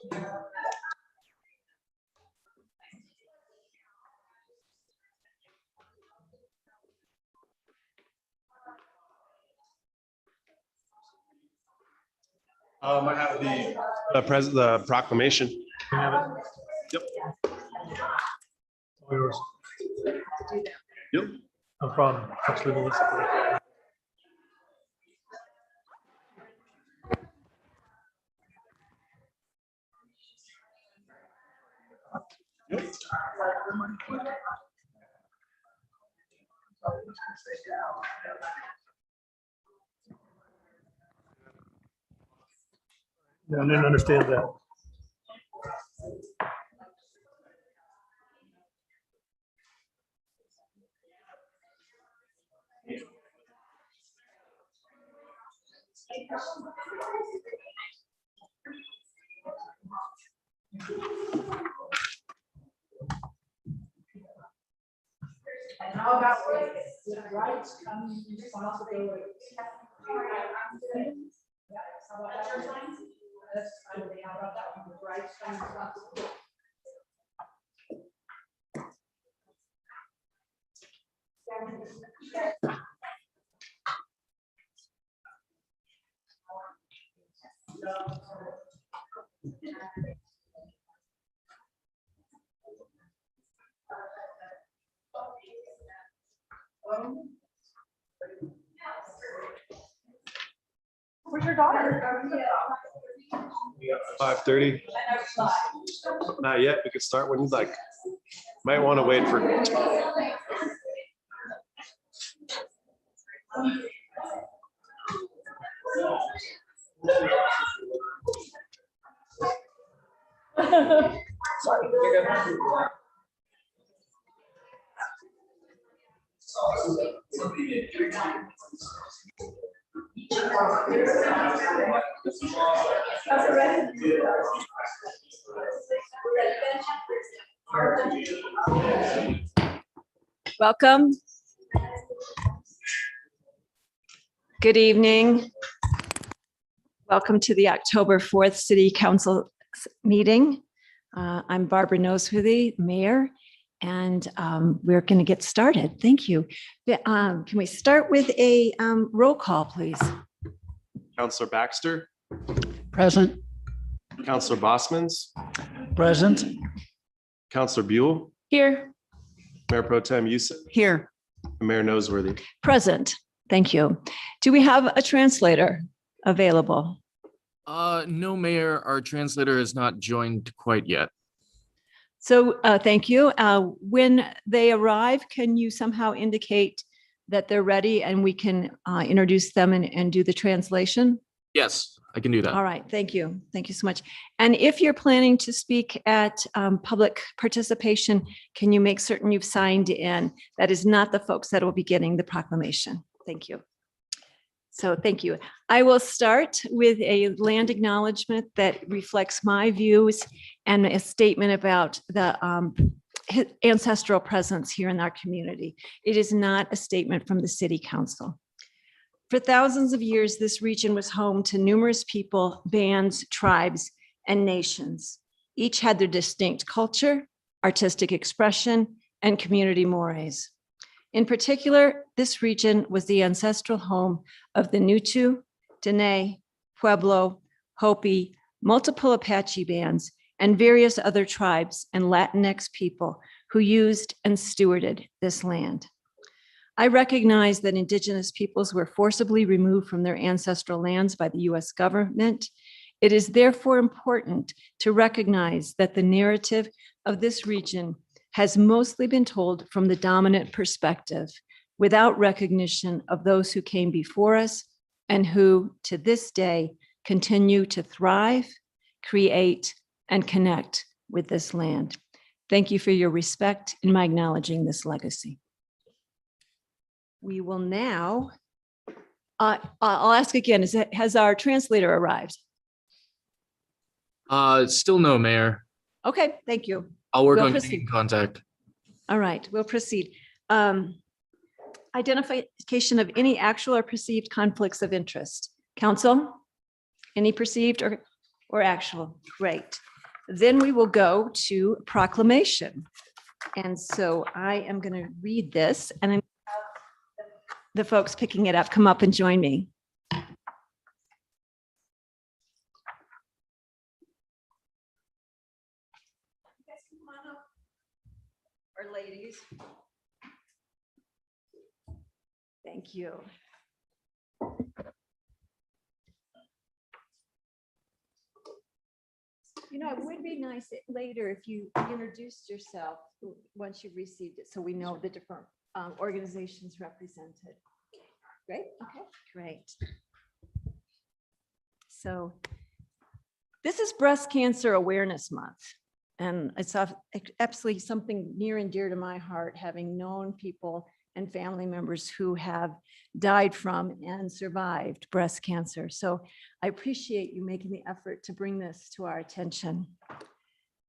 I have the proclamation. You have it? Yep. All yours. Yep. No problem. Actually, Melissa. Yep. Yeah, I didn't understand that. And how about with rights comes responsibility? Yeah, how about that? That's, how about that one? With rights comes responsibility. Where's your daughter? 5:30. Not yet. We could start when you'd like. Might want to wait for. Welcome. Good evening. Welcome to the October 4th City Council meeting. I'm Barbara Noseworthy, Mayor, and we're going to get started. Thank you. Can we start with a roll call, please? Counselor Baxter, Present. Counselor Bosmans, Present. Counselor Buell, Here. Mayor Pro Tem Youssef, Here. and Mayor Noseworthy. Present. Thank you. Do we have a translator available? No, Mayor, our translator has not joined quite yet. So thank you. When they arrive, can you somehow indicate that they're ready and we can introduce them and do the translation? Yes, I can do that. All right. Thank you. Thank you so much. And if you're planning to speak at public participation, can you make certain you've signed in? That is not the folks that will be getting the proclamation. Thank you. So thank you. I will start with a land acknowledgement that reflects my views and a statement about the ancestral presence here in our community. It is not a statement from the City Council. For thousands of years, this region was home to numerous people, bands, tribes, and nations. Each had their distinct culture, artistic expression, and community mores. In particular, this region was the ancestral home of the Nutu, Dene, Pueblo, Hopi, multiple Apache bands, and various other tribes and Latinx people who used and stewarded this land. I recognize that Indigenous peoples were forcibly removed from their ancestral lands by the US government. It is therefore important to recognize that the narrative of this region has mostly been told from the dominant perspective, without recognition of those who came before us and who, to this day, continue to thrive, create, and connect with this land. Thank you for your respect in my acknowledging this legacy. We will now, I'll ask again, has our translator arrived? Still no, Mayor. Okay, thank you. I'll work We'll on proceed. getting in contact. All right, we'll proceed. Identification of any actual or perceived conflicts of interest. Council, any perceived or or actual? Great. Then we will go to proclamation. And so I am going to read this, and I'm the folks picking it up come up and join me. Or ladies. Thank you. You know, it would be nice later if you introduced yourself once you've received it, so we know the different organizations represented. Great, okay, great. So this is Breast Cancer Awareness Month. And it's absolutely something near and dear to my heart, having known people and family members who have died from and survived breast cancer. So I appreciate you making the effort to bring this to our attention.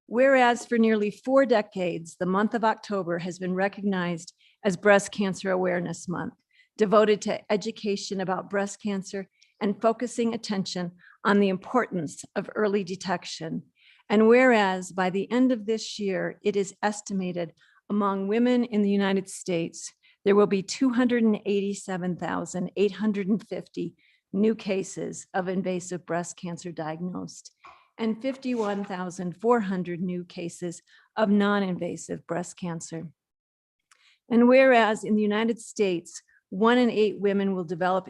Whereas for nearly 4 decades, the month of October has been recognized as Breast Cancer Awareness Month, devoted to education about breast cancer and focusing attention on the importance of early detection. And whereas by the end of this year, it is estimated among women in the United States, there will be 287,850 new cases of invasive breast cancer diagnosed and 51,400 new cases of non-invasive breast cancer. And whereas in the United States, 1 in 8 women will develop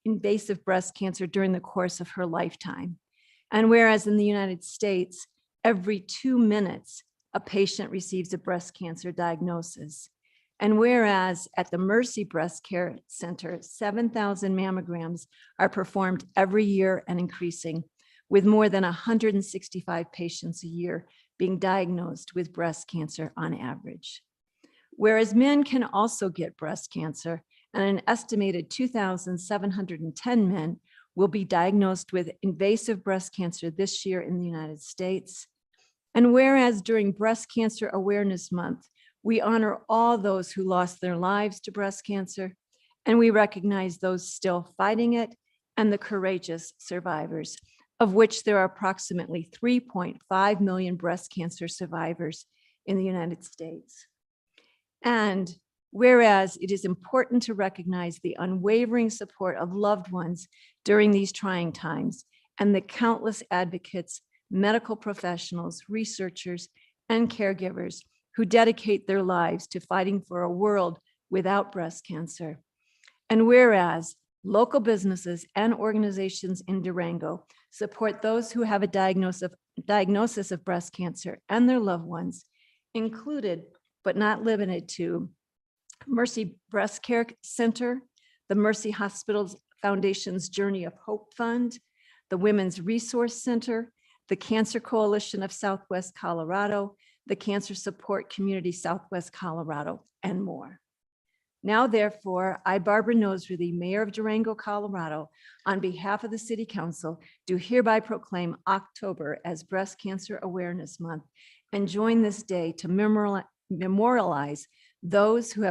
invasive breast cancer during the course of her lifetime. And whereas in the United States, every 2 minutes, a patient receives a breast cancer diagnosis. And whereas at the Mercy Breast Care Center, 7,000 mammograms are performed every year and increasing, with more than 165 patients a year being diagnosed with breast cancer on average. Whereas men can also get breast cancer, and an estimated 2,710 men will be diagnosed with invasive breast cancer this year in the United States. And whereas during Breast Cancer Awareness Month, we honor all those who lost their lives to breast cancer, and we recognize those still fighting it and the courageous survivors, of which there are approximately 3.5 million breast cancer survivors in the United States. And whereas it is important to recognize the unwavering support of loved ones during these trying times and the countless advocates, medical professionals, researchers, and caregivers who dedicate their lives to fighting for a world without breast cancer. And whereas local businesses and organizations in Durango support those who have a diagnosis of breast cancer and their loved ones, included but not limited to Mercy Breast Care Center, the Mercy Hospitals Foundation's Journey of Hope Fund, the Women's Resource Center, the Cancer Coalition of Southwest Colorado, the Cancer Support Community Southwest Colorado, and more. Now, therefore, I, Barbara Noseworthy, Mayor of Durango, Colorado, on behalf of the City Council, do hereby proclaim October as Breast Cancer Awareness Month and join this day to memorialize those who we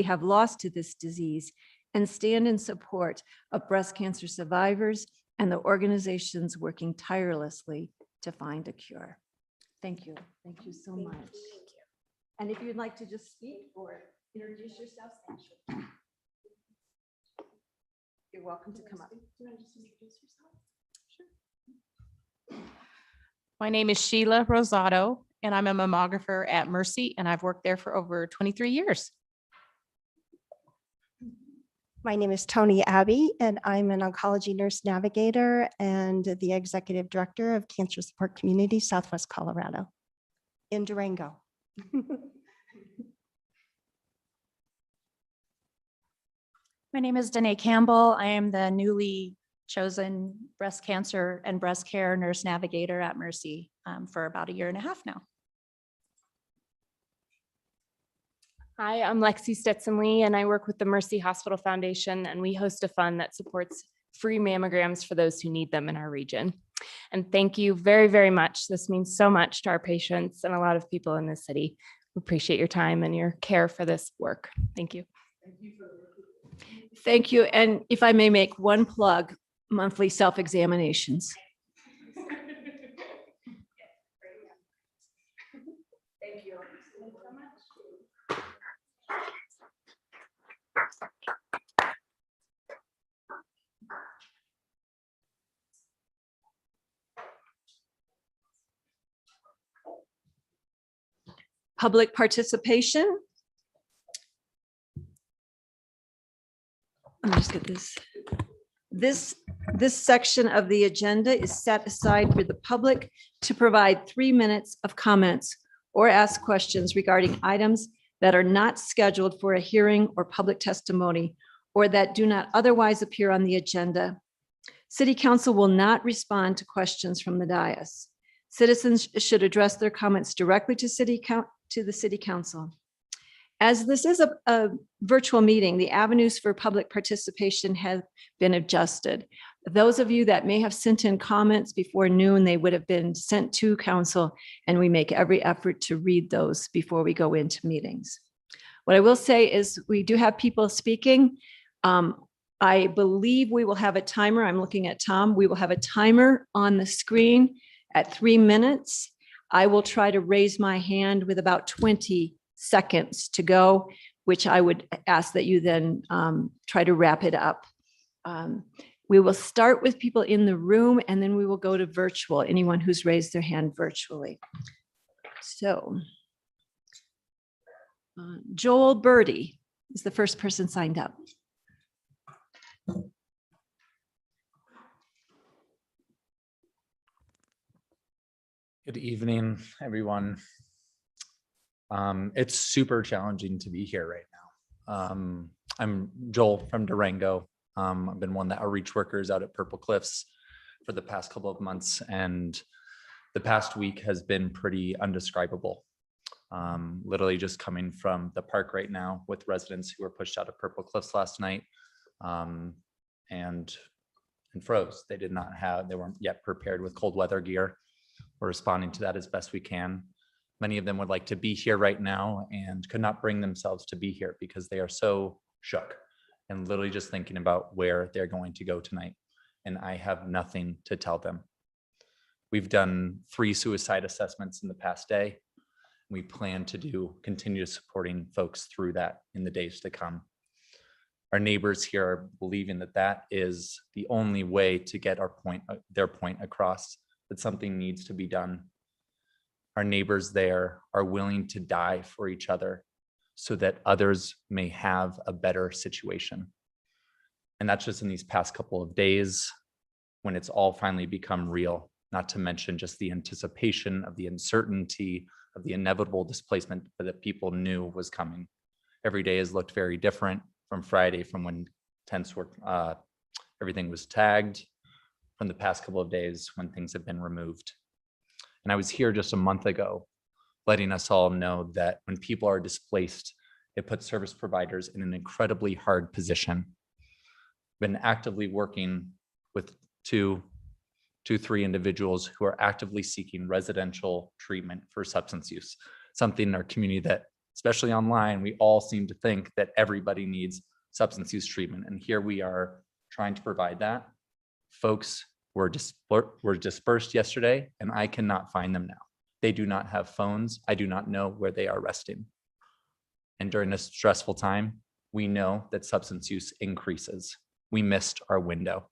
have lost to this disease and stand in support of breast cancer survivors and the organizations working tirelessly to find a cure. Thank you. Thank you so much. And if you'd like to just speak or introduce yourself, you're welcome to come up. My name is Sheila Rosado, and I'm a mammographer at Mercy, and I've worked there for over 23 years. My name is Tony Abbey, and I'm an oncology nurse navigator and the executive director of Cancer Support Community Southwest Colorado in Durango. My name is Danae Campbell. I am the newly chosen breast cancer and breast care nurse navigator at Mercy for about 1.5 years now. Hi, I'm Lexi Stetson-Lee, and I work with the Mercy Hospital Foundation, and we host a fund that supports free mammograms for those who need them in our region. And thank you very, very much. This means so much to our patients and a lot of people in this city. We appreciate your time and your care for this work. Thank you. Thank you. And if I may make one plug, monthly self-examinations. public participation. Let me just get this. This section of the agenda is set aside for the public to provide 3 minutes of comments or ask questions regarding items that are not scheduled for a hearing or public testimony, or that do not otherwise appear on the agenda. City Council will not respond to questions from the dais. Citizens should address their comments directly to the City Council. As this is a virtual meeting, the avenues for public participation have been adjusted. Those of you that may have sent in comments before noon, they would have been sent to council, and we make every effort to read those before we go into meetings. What I will say is we do have people speaking. I believe we will have a timer. I'm looking at Tom. We will have a timer on the screen at 3 minutes. I will try to raise my hand with about 20 seconds to go, which I would ask that you then try to wrap it up. We will start with people in the room, and then we will go to virtual, anyone who's raised their hand virtually. So Joel Birdie is the first person signed up. Good evening, everyone. It's super challenging to be here right now. I'm Joel from Durango. I've been one of the outreach workers out at Purple Cliffs for the past couple of months, and the past week has been pretty undescribable. Literally just coming from the park right now with residents who were pushed out of Purple Cliffs last night and froze. They weren't yet prepared with cold weather gear. We're responding to that as best we can. Many of them would like to be here right now and could not bring themselves to be here because they are so shook and literally just thinking about where they're going to go tonight. And I have nothing to tell them. We've done 3 suicide assessments in the past day. We plan to continue supporting folks through that in the days to come. Our neighbors here are believing that that is the only way to get their point across, that something needs to be done. Our neighbors there are willing to die for each other so that others may have a better situation. And that's just in these past couple of days when it's all finally become real, not to mention just the anticipation of the uncertainty of the inevitable displacement that people knew was coming. Every day has looked very different from Friday, from when tents were, everything was tagged, from the past couple of days when things have been removed. And I was here just a month ago, letting us all know that when people are displaced, it puts service providers in an incredibly hard position. Been actively working with 3 individuals who are actively seeking residential treatment for substance use, something in our community that, especially online, we all seem to think that everybody needs substance use treatment. And here we are trying to provide that. Folks were dispersed yesterday, and I cannot find them now. They do not have phones. I do not know where they are resting. And during this stressful time, we know that substance use increases. We missed our window.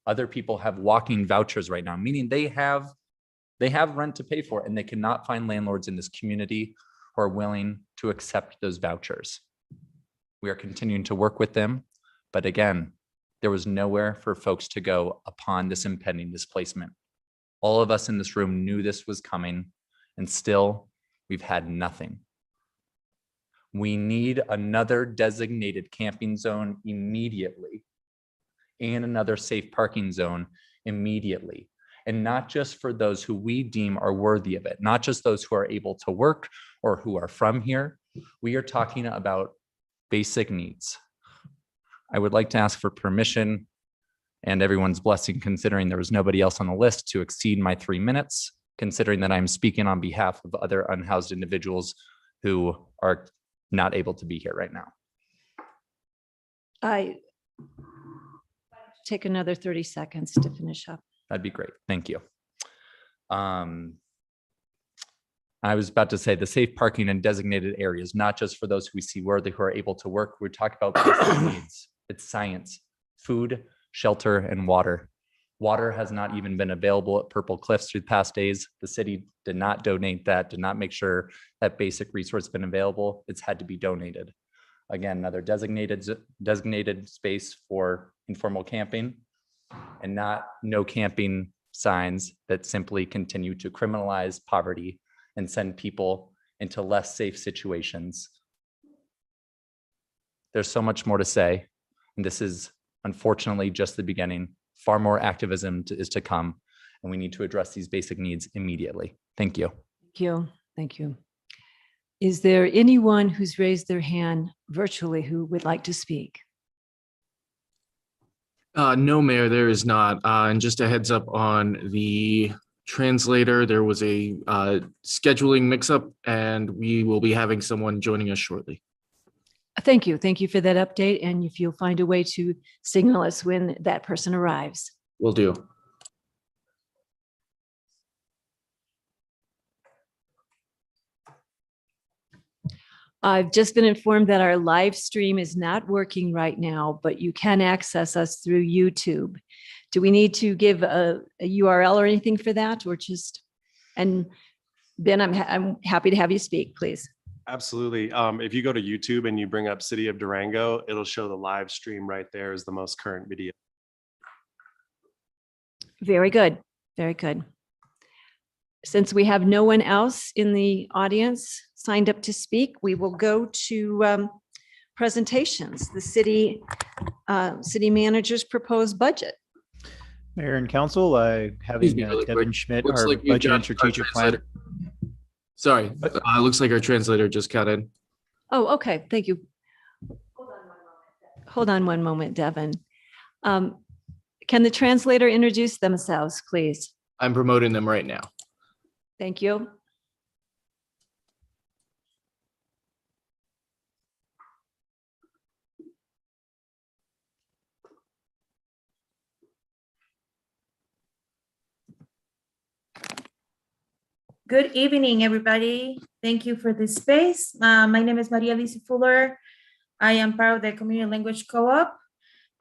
Other people have walking vouchers right now, meaning they have rent to pay for, and they cannot find landlords in this community who are willing to accept those vouchers. We are continuing to work with them, but again, there was nowhere for folks to go upon this impending displacement. All of us in this room knew this was coming, and still we've had nothing. We need another designated camping zone immediately and another safe parking zone immediately. And not just for those who we deem are worthy of it, not just those who are able to work or who are from here. We are talking about basic needs. I would like to ask for permission and everyone's blessing, considering there was nobody else on the list, to exceed my 3 minutes, considering that I'm speaking on behalf of other unhoused individuals who are not able to be here right now. I take another 30 seconds to finish up. That'd be great. Thank you. I was about to say the safe parking in designated areas, not just for those who we see worthy who are able to work. We talk about basic needs. It's science, food, shelter, and water. Water has not even been available at Purple Cliffs through the past days. The city did not donate that, did not make sure that basic resource has been available. It's had to be donated. Again, another designated space for informal camping and not no camping signs that simply continue to criminalize poverty and send people into less safe situations. There's so much more to say, and this is unfortunately just the beginning. Far more activism is to come, and we need to address these basic needs immediately. Thank you. Thank you. Thank you. Is there anyone who's raised their hand virtually who would like to speak? No, Mayor, there is not. And just a heads up on the translator, there was a scheduling mix-up, and we will be having someone joining us shortly. Thank you. Thank you for that update. And if you'll find a way to signal us when that person arrives. Will do. I've just been informed that our live stream is not working right now, but you can access us through YouTube. Do we need to give a URL or anything for that, or just, and Ben, I'm happy to have you speak, please. Absolutely. If you go to YouTube and you bring up City of Durango, it'll show the live stream right there as the most current video. Very good. Very good. Since we have no one else in the audience signed up to speak, we will go to presentations. The city manager's proposed budget. Mayor and council, having Excuse me really Devin quick. Schmidt, Looks our like we've budget got and our strategic plan. translator. Sorry, looks like our translator just got in. Oh, okay. Thank you. Hold on one moment, Devin. Can the translator introduce themselves, please? I'm promoting them right now. Thank you. Good evening, everybody. Thank you for this space. My name is Maria Lisa Fuller. I am part of the Community Language Co-op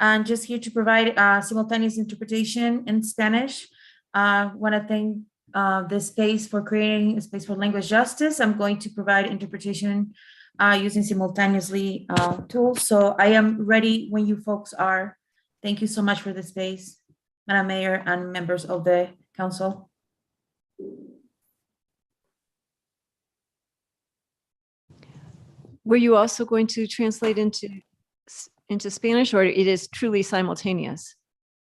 and just here to provide simultaneous interpretation in Spanish. Want to thank the space for creating a space for language justice. I'm going to provide interpretation using simultaneously tools. So I am ready when you folks are. Thank you so much for the space, Madam Mayor and members of the council. Were you also going to translate into Spanish, or it is truly simultaneous?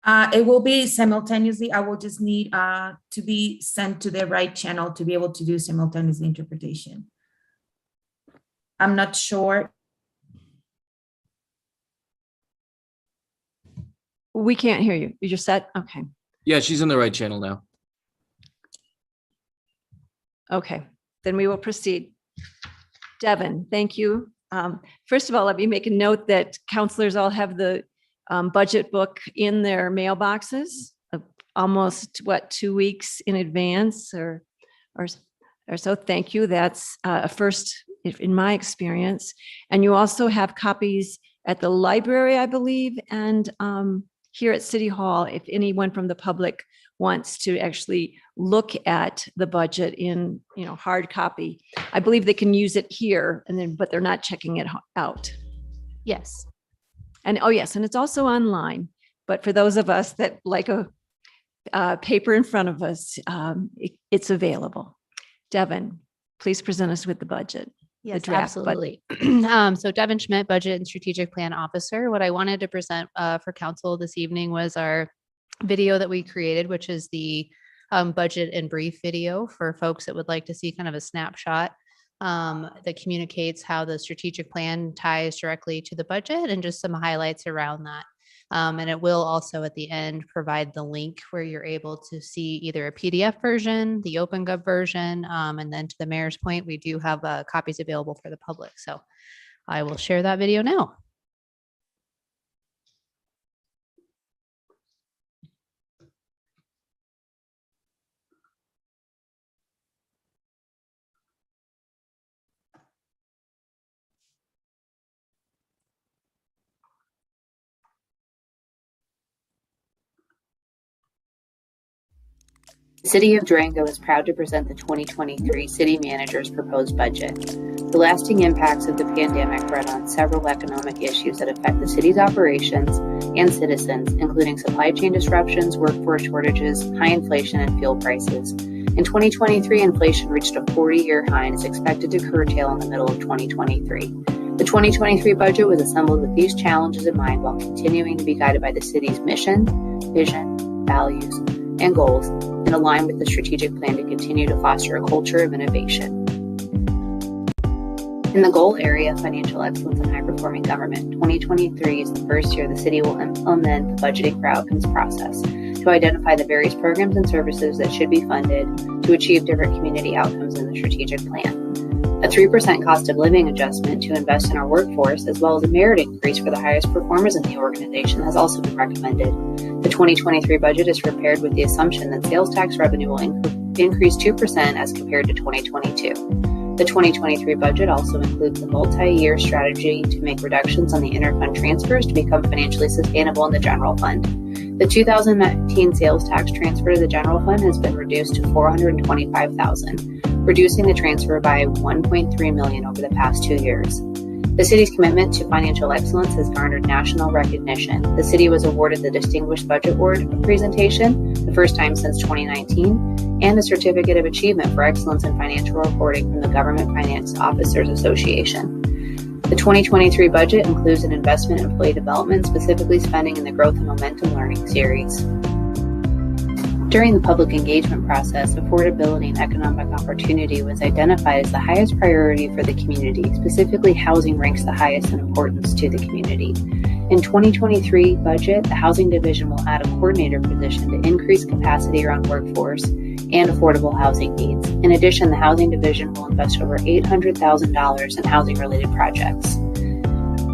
It will be simultaneously. I will just need to be sent to the right channel to be able to do simultaneous interpretation. I'm not sure. We can't hear you. You're set? Okay. Yeah, she's in the right channel now. Okay, then we will proceed. Devin, thank you. First of all, let me make a note that counselors all have the budget book in their mailboxes, almost 2 weeks in advance or so. Thank you. That's a first in my experience. And you also have copies at the library, I believe, and here at City Hall, if anyone from the public wants to actually look at the budget in, hard copy. I believe they can use it here but they're not checking it out. Yes. And oh yes, and it's also online, but for those of us that like a paper in front of us, it's available. Devin, please present us with the budget. Yes, draft absolutely. So Devin Schmidt, Budget and Strategic Plan Officer. What I wanted to present for council this evening was our video that we created, which is the budget and brief video for folks that would like to see kind of a snapshot that communicates how the strategic plan ties directly to the budget and just some highlights around that. And it will also at the end provide the link where you're able to see either a PDF version, the OpenGov version, and then to the mayor's point, we do have copies available for the public. So I will share that video now. The City of Durango is proud to present the 2023 City Manager's proposed budget. The lasting impacts of the pandemic brought on several economic issues that affect the city's operations and citizens, including supply chain disruptions, workforce shortages, high inflation, and fuel prices. In 2023, inflation reached a 40-year high and is expected to curtail in the middle of 2023. The 2023 budget was assembled with these challenges in mind while continuing to be guided by the city's mission, vision, values, and goals, and align with the strategic plan to continue to foster a culture of innovation. In the goal area, financial excellence and high-performing government, 2023 is the first year the city will implement the budgeting for outcomes process to identify the various programs and services that should be funded to achieve different community outcomes in the strategic plan. A 3% cost of living adjustment to invest in our workforce, as well as a merit increase for the highest performers in the organization, has also been recommended. The 2023 budget is prepared with the assumption that sales tax revenue will increase 2% as compared to 2022. The 2023 budget also includes a multi-year strategy to make reductions on the interfund transfers to become financially sustainable in the general fund. The 2019 sales tax transfer to the general fund has been reduced to $425,000, reducing the transfer by $1.3 million over the past 2 years. The city's commitment to financial excellence has garnered national recognition. The city was awarded the Distinguished Budget Award presentation, the first time since 2019, and a Certificate of Achievement for Excellence in Financial Reporting from the Government Finance Officers Association. The 2023 budget includes an investment in employee development, specifically spending in the Growth and Momentum Learning Series. During the public engagement process, affordability and economic opportunity was identified as the highest priority for the community. Specifically, housing ranks the highest in importance to the community. In 2023 budget, the Housing Division will add a coordinator position to increase capacity around workforce and affordable housing needs. In addition, the Housing Division will invest over $800,000 in housing-related projects.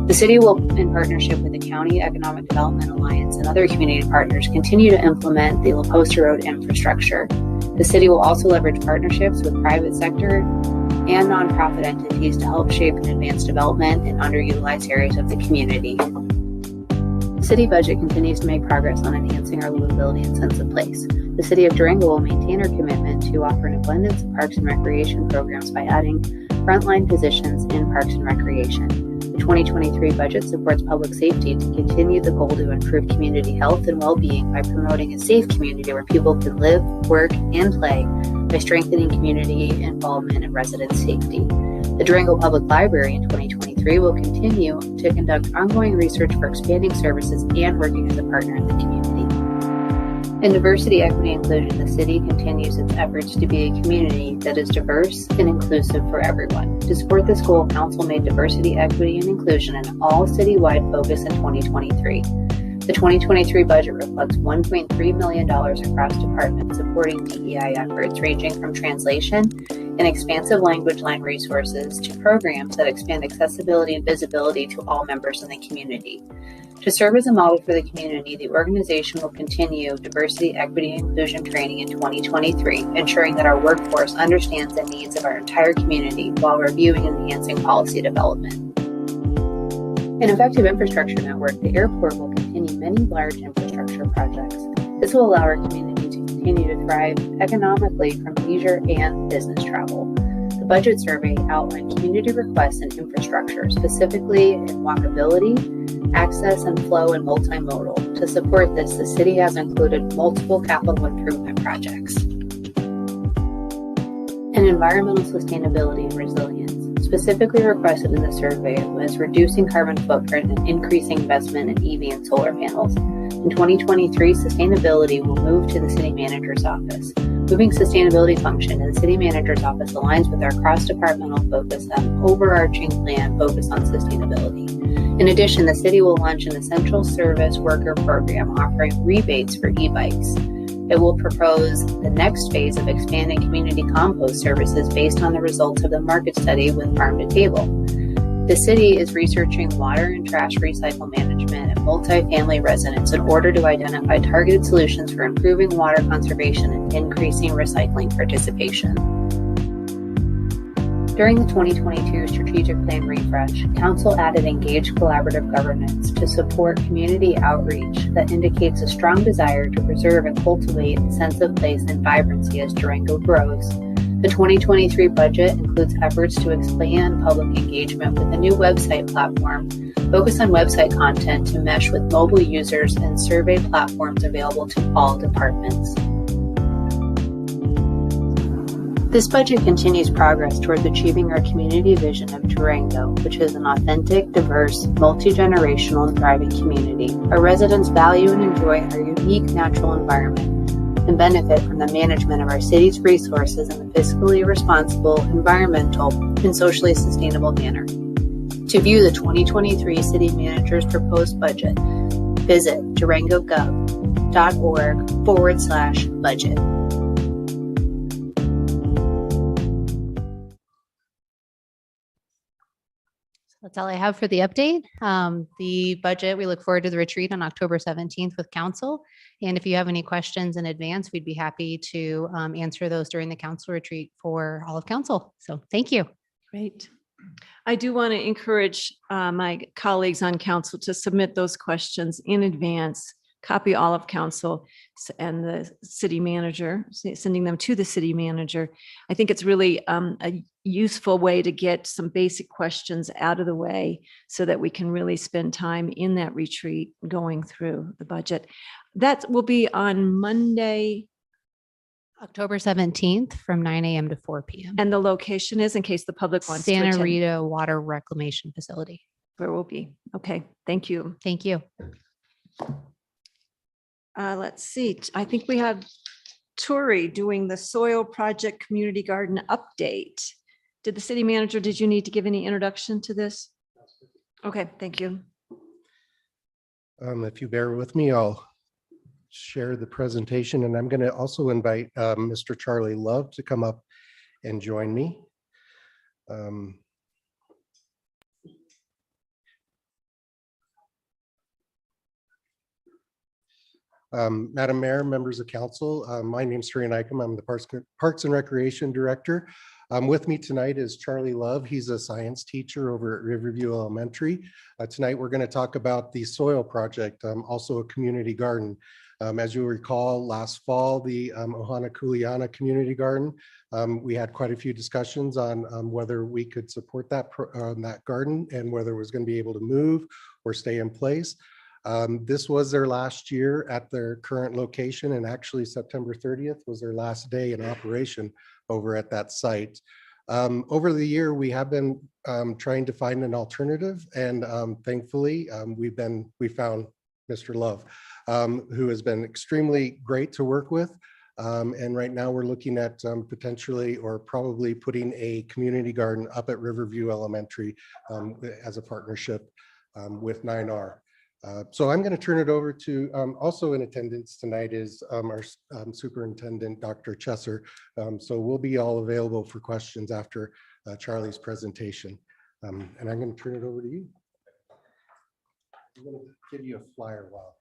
The city will, in partnership with the County Economic Development Alliance and other community partners, continue to implement the La Posta Road infrastructure. The city will also leverage partnerships with private sector and nonprofit entities to help shape and advance development in underutilized areas of the community. The city budget continues to make progress on enhancing our livability and sense of place. The city of Durango will maintain our commitment to offer an abundance of parks and recreation programs by adding frontline positions in parks and recreation. The 2023 budget supports public safety to continue the goal to improve community health and well-being by promoting a safe community where people can live, work, and play by strengthening community involvement and resident safety. The Durango Public Library in 2023 will continue to conduct ongoing research for expanding services and working as a partner in the community. In diversity, equity, and inclusion, the city continues its efforts to be a community that is diverse and inclusive for everyone. To support this goal, Council made diversity, equity, and inclusion an all citywide focus in 2023. The 2023 budget reflects $1.3 million across departments supporting DEI efforts ranging from translation and expansive language line resources to programs that expand accessibility and visibility to all members in the community. To serve as a model for the community, the organization will continue diversity, equity, and inclusion training in 2023, ensuring that our workforce understands the needs of our entire community while reviewing and enhancing policy development. An effective infrastructure network, the airport will continue many large infrastructure projects. This will allow our community to continue to thrive economically from leisure and business travel. The budget survey outlined community requests and infrastructure, specifically in walkability, access and flow, and multimodal. To support this, the city has included multiple capital improvement projects. And environmental sustainability and resilience. Specifically requested in the survey was reducing carbon footprint and increasing investment in EV and solar panels. In 2023, sustainability will move to the city manager's office. Moving sustainability function to the city manager's office aligns with our cross-departmental focus and overarching plan focused on sustainability. In addition, the city will launch an essential service worker program offering rebates for e-bikes. It will propose the next phase of expanding community compost services based on the results of the market study with Farm to Table. The city is researching water and trash recycle management at multifamily residents in order to identify targeted solutions for improving water conservation and increasing recycling participation. During the 2022 strategic plan refresh, Council added engaged collaborative governance to support community outreach that indicates a strong desire to preserve and cultivate a sense of place and vibrancy as Durango grows. The 2023 budget includes efforts to expand public engagement with a new website platform, focus on website content to mesh with mobile users, and survey platforms available to all departments. This budget continues progress towards achieving our community vision of Durango, which is an authentic, diverse, multi-generational, and thriving community. Our residents value and enjoy our unique natural environment and benefit from the management of our city's resources in a fiscally responsible, environmental, and socially sustainable manner. To view the 2023 City Manager's proposed budget, visit durangogov.org/budget. That's all I have for the update. The budget, we look forward to the retreat on October 17th with council. And if you have any questions in advance, we'd be happy to answer those during the council retreat for all of council. So thank you. Great. I do want to encourage my colleagues on council to submit those questions in advance, copy all of council and the city manager, sending them to the city manager. I think it's really a useful way to get some basic questions out of the way so that we can really spend time in that retreat going through the budget. That will be on Monday. October 17th from 9 a.m. to 4 p.m. And the location is, in case the public wants to Santa attend, Rita Water Reclamation Facility. where we'll be. Okay, thank you. Thank you. Let's see, I think we have Turi doing the soil project community garden update. Did the city manager, did you need to give any introduction to this? Okay, thank you. If you bear with me, I'll share the presentation, and I'm going to also invite Mr. Charlie Love to come up and join me. Madam Mayor, members of council, my name is Turi Nykum. I'm the Parks and Recreation Director. With me tonight is Charlie Love. He's a science teacher over at Riverview Elementary. Tonight, we're going to talk about the soil project, also a community garden. As you'll recall, last fall, the Ohana Kuleana Community Garden, we had quite a few discussions on whether we could support that garden and whether it was going to be able to move or stay in place. This was their last year at their current location, and actually September 30th was their last day in operation over at that site. Over the year, we have been trying to find an alternative, and thankfully, we found Mr. Love, who has been extremely great to work with. And right now we're looking at potentially or probably putting a community garden up at Riverview Elementary as a partnership with 9R. So I'm going to turn it over to, also in attendance tonight is our superintendent, Dr. Chesser. So we'll be all available for questions after Charlie's presentation. And I'm going to turn it over to you. I'm going to give you a flyer while.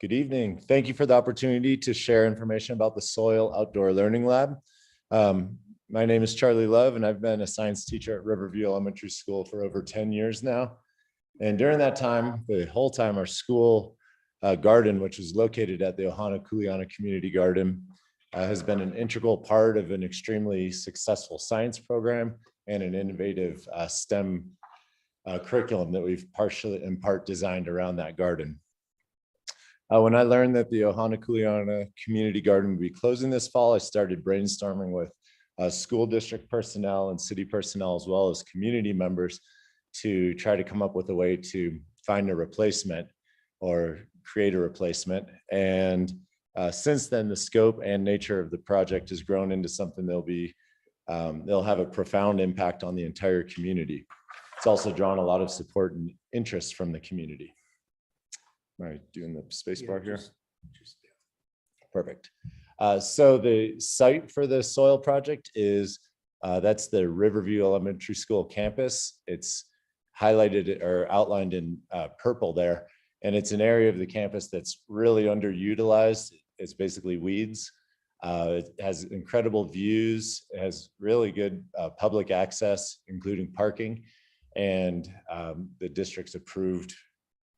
Good evening. Thank you for the opportunity to share information about the Soil Outdoor Learning Lab. My name is Charlie Love, and I've been a science teacher at Riverview Elementary School for over 10 years now. And during that time, the whole time, our school garden, which is located at the Ohana Kuleana Community Garden, has been an integral part of an extremely successful science program and an innovative STEM curriculum that we've partially in part designed around that garden. When I learned that the Ohana Kuleana Community Garden would be closing this fall, I started brainstorming with school district personnel and city personnel, as well as community members, to try to come up with a way to find a replacement or create a replacement. And since then, the scope and nature of the project has grown into something they'll have a profound impact on the entire community. It's also drawn a lot of support and interest from the community. Am I doing the space bar here? Perfect. So the site for the soil project is, that's the Riverview Elementary School campus. It's highlighted or outlined in purple there. And it's an area of the campus that's really underutilized. It's basically weeds. It has incredible views, it has really good public access, including parking. And the district's approved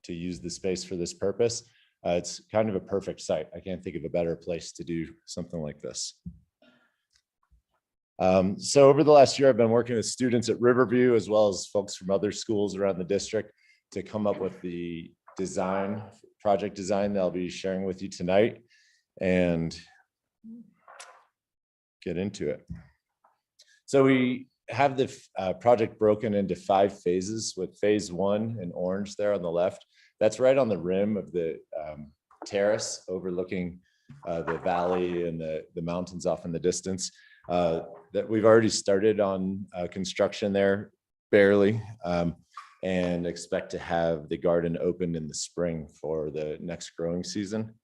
to use the space for this purpose. It's kind of a perfect site. I can't think of a better place to do something like this. So over the last year, I've been working with students at Riverview as well as folks from other schools around the district to come up with the project design that I'll be sharing with you tonight and get into it. So we have the project broken into 5 phases, with phase 1 in orange there on the left. That's right on the rim of the terrace overlooking the valley and the mountains off in the distance. That we've already started on construction there, barely, and expect to have the garden opened in the spring for the next growing season.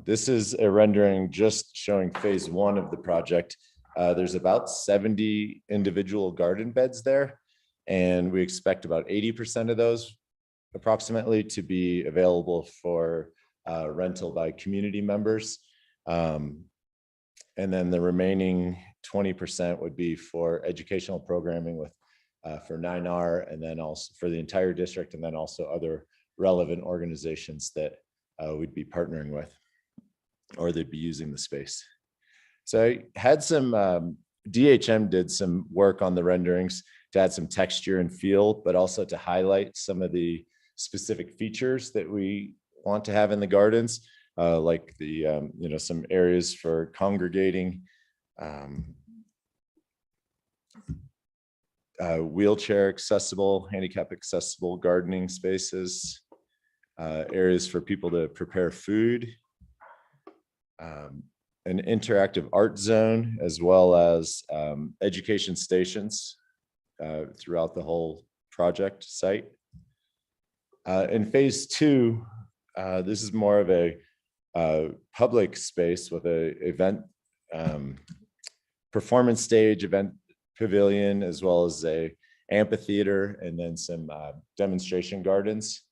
This is a rendering just showing phase 1 of the project. There's about 70 individual garden beds there, and we expect about 80% of those approximately to be available for rental by community members. And then the remaining 20% would be for educational programming with for 9R, and then also for the entire district, and then also other relevant organizations that we'd be partnering with, or they'd be using the space. So I had some, DHM did some work on the renderings to add some texture and feel, but also to highlight some of the specific features that we want to have in the gardens, like the, some areas for congregating, wheelchair accessible, handicap accessible gardening spaces, areas for people to prepare food, an interactive art zone, as well as education stations throughout the whole project site. In phase 2, this is more of a public space with a event performance stage, event pavilion, as well as a amphitheater, and then some demonstration gardens.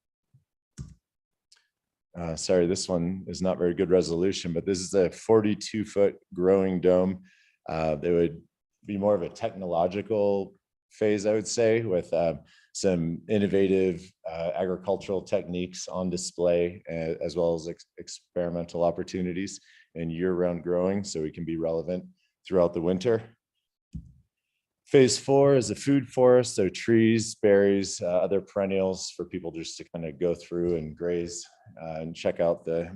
Sorry, this one is not very good resolution, but this is a 42-foot growing dome. That would be more of a technological phase, I would say, with some innovative agricultural techniques on display, as well as experimental opportunities and year-round growing, so we can be relevant throughout the winter. Phase 4 is a food forest, so trees, berries, other perennials for people just to kind of go through and graze and check out the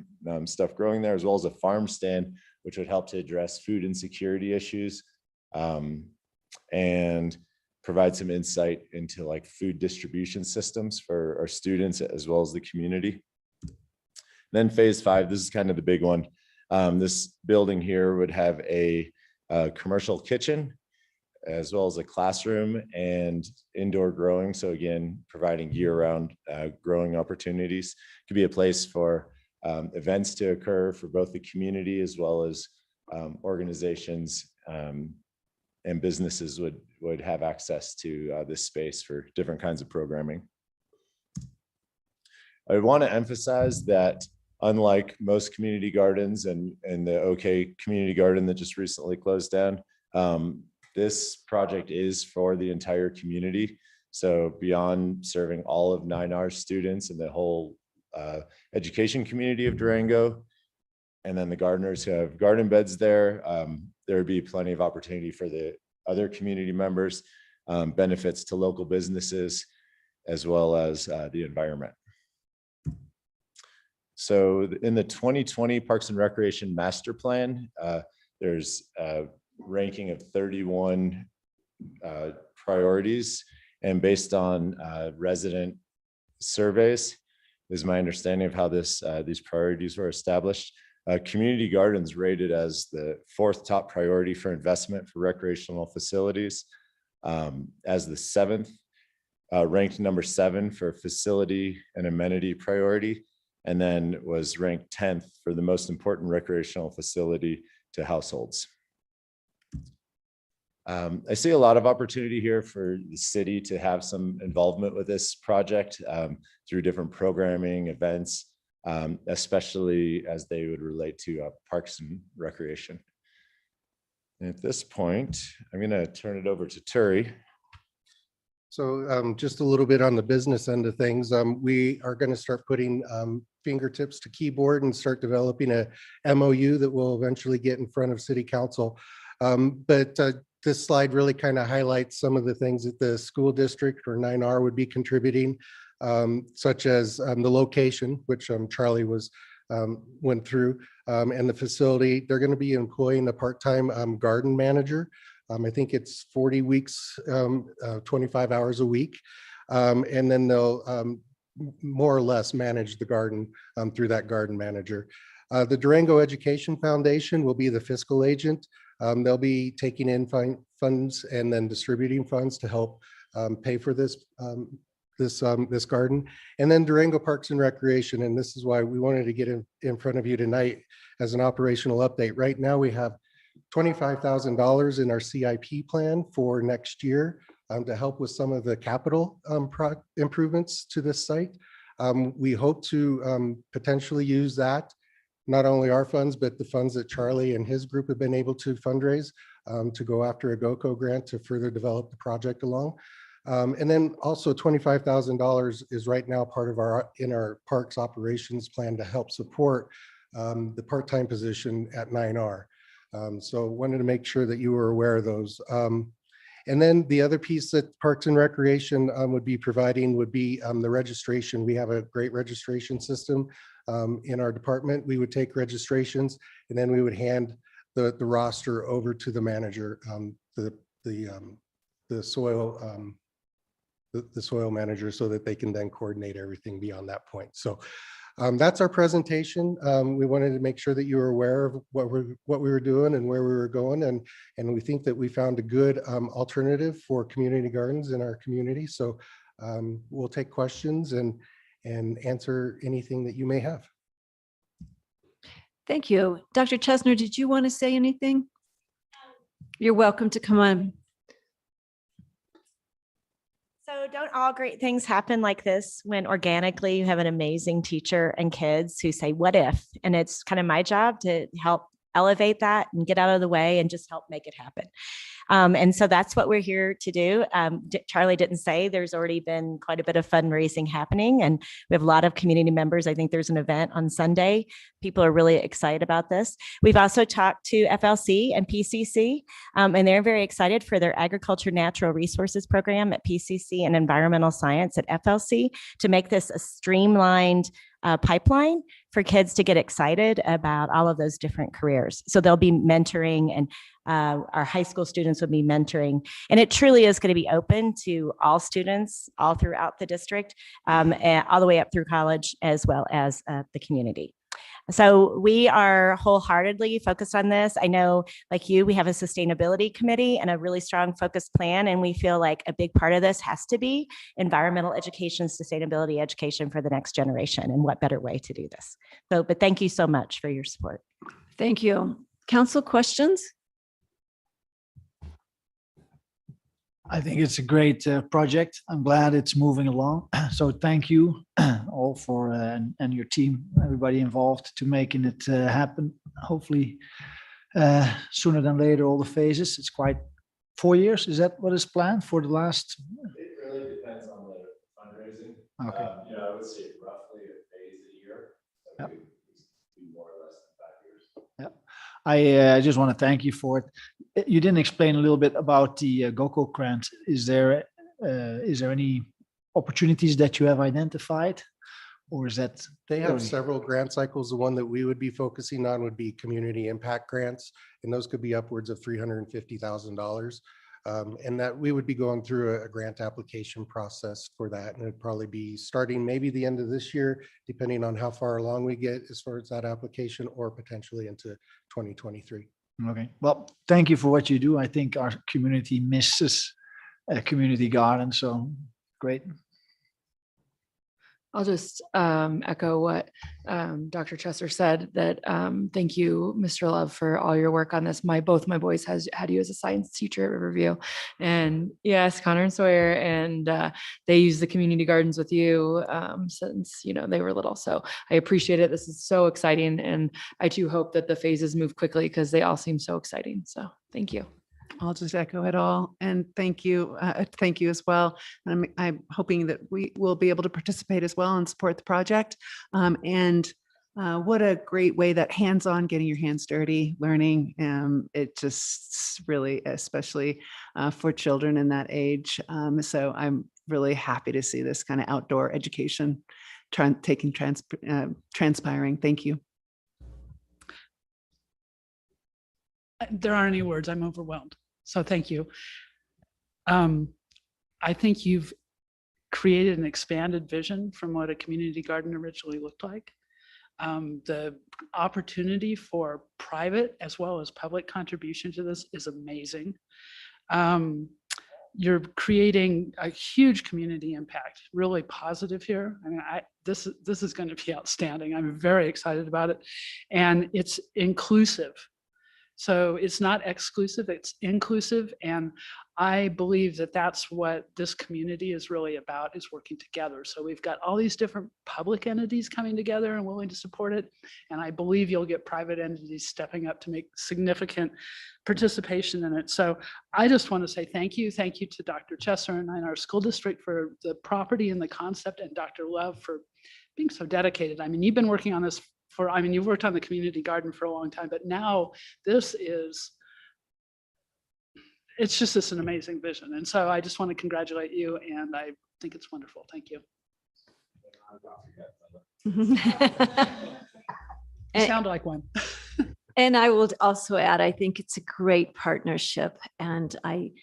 stuff growing there, as well as a farm stand, which would help to address food insecurity issues and provide some insight into like food distribution systems for our students as well as the community. Then phase 5, this is kind of the big one. This building here would have a commercial kitchen, as well as a classroom and indoor growing. So again, providing year-round growing opportunities. It could be a place for events to occur for both the community as well as organizations and businesses would have access to this space for different kinds of programming. I want to emphasize that unlike most community gardens and the OK community garden that just recently closed down, this project is for the entire community. So beyond serving all of 9R students and the whole education community of Durango, and then the gardeners who have garden beds there, there would be plenty of opportunity for the other community members, benefits to local businesses, as well as the environment. So in the 2020 Parks and Recreation Master Plan, there's a ranking of 31 priorities, and based on resident surveys is my understanding of how these priorities were established. Community gardens rated as the 4th top priority for investment for recreational facilities, as the 7th, ranked number 7 for facility and amenity priority, and then was ranked 10th for the most important recreational facility to households. I see a lot of opportunity here for the city to have some involvement with this project through different programming, events, especially as they would relate to Parks and Recreation. And at this point, I'm going to turn it over to Turi. So just a little bit on the business end of things. We are going to start putting fingertips to keyboard and start developing a MOU that will eventually get in front of City Council. But this slide really kind of highlights some of the things that the school district or 9R would be contributing, such as the location, which Charlie went through, and the facility. They're going to be employing a part-time garden manager. I think it's 40 weeks, 25 hours a week. And then they'll more or less manage the garden through that garden manager. The Durango Education Foundation will be the fiscal agent. They'll be taking in funds and then distributing funds to help pay for this garden. And then Durango Parks and Recreation, and this is why we wanted to get in front of you tonight as an operational update. Right now we have $25,000 in our CIP plan for next year to help with some of the capital improvements to this site. We hope to potentially use that, not only our funds, but the funds that Charlie and his group have been able to fundraise to go after a GOCO grant to further develop the project along. And then also $25,000 is right now part of our parks operations plan to help support the part-time position at 9R. So wanted to make sure that you were aware of those. And then the other piece that Parks and Recreation would be providing would be the registration. We have a great registration system in our department. We would take registrations and then we would hand the roster over to the manager, the soil manager, so that they can then coordinate everything beyond that point. So that's our presentation. We wanted to make sure that you were aware of what we were doing and where we were going, and we think that we found a good alternative for community gardens in our community. So we'll take questions and answer anything that you may have. Thank you. Dr. Chesner, did you want to say anything? You're welcome to come on. So don't all great things happen like this when organically you have an amazing teacher and kids who say, what if? And it's kind of my job to help elevate that and get out of the way and just help make it happen. And so that's what we're here to do. Charlie didn't say there's already been quite a bit of fundraising happening, and we have a lot of community members. I think there's an event on Sunday. People are really excited about this. We've also talked to FLC and PCC, and they're very excited for their Agriculture Natural Resources program at PCC and Environmental Science at FLC to make this a streamlined pipeline for kids to get excited about all of those different careers. So they'll be mentoring, and our high school students will be mentoring. And it truly is going to be open to all students all throughout the district, and all the way up through college, as well as the community. So we are wholeheartedly focused on this. I know, like you, we have a sustainability committee and a really strong focused plan, and we feel like a big part of this has to be environmental education, sustainability education for the next generation, and what better way to do this. So, but thank you so much for your support. Thank you. Council questions? I think it's a great project. I'm glad it's moving along. So thank you all for and your team, everybody involved, to making it happen. Hopefully sooner than later, all the phases. It's quite 4 years. Is that what is planned for the last? It really depends on the fundraising. Okay. I would say roughly a phase a year. So Yep. it could be more or less than 5 years. Yeah. I just want to thank you for it. You didn't explain a little bit about the GOCO grant. Is there any opportunities that you have identified, or is that? They have several grant cycles. The one that we would be focusing on would be community impact grants, and those could be upwards of $350,000. And that we would be going through a grant application process for that. And it'd probably be starting maybe the end of this year, depending on how far along we get as far as that application, or potentially into 2023. Okay. Well, thank you for what you do. I think our community misses a community garden. So great. I'll just echo what Dr. Chester said, that thank you, Mr. Love, for all your work on this. Both my boys had you as a science teacher at Riverview. And yes, Connor and Sawyer, and they use the community gardens with you since, they were little. So I appreciate it. This is so exciting. And I too hope that the phases move quickly because they all seem so exciting. So thank you. I'll just echo it all and thank you as well. I'm hoping that we will be able to participate as well and support the project. What a great way that hands-on, getting your hands dirty, learning. It just really, especially for children in that age. So I'm really happy to see this kind of outdoor education transpiring. Thank you. There aren't any words. I'm overwhelmed. So thank you. I think you've created an expanded vision from what a community garden originally looked like. The opportunity for private as well as public contribution to this is amazing. You're creating a huge community impact, really positive here. I mean, this is going to be outstanding. I'm very excited about it. And it's inclusive. So it's not exclusive, it's inclusive. And I believe that that's what this community is really about, is working together. So we've got all these different public entities coming together and willing to support it. And I believe you'll get private entities stepping up to make significant participation in it. So I just want to say thank you. Thank you to Dr. Chester and our school district for the property and the concept, and Dr. Love for being so dedicated. I mean, you've been working on this you've worked on the community garden for a long time, but now it's just an amazing vision. And so I just want to congratulate you, and I think it's wonderful. Thank you. You sound like one. And I will also add, I think it's a great partnership, and I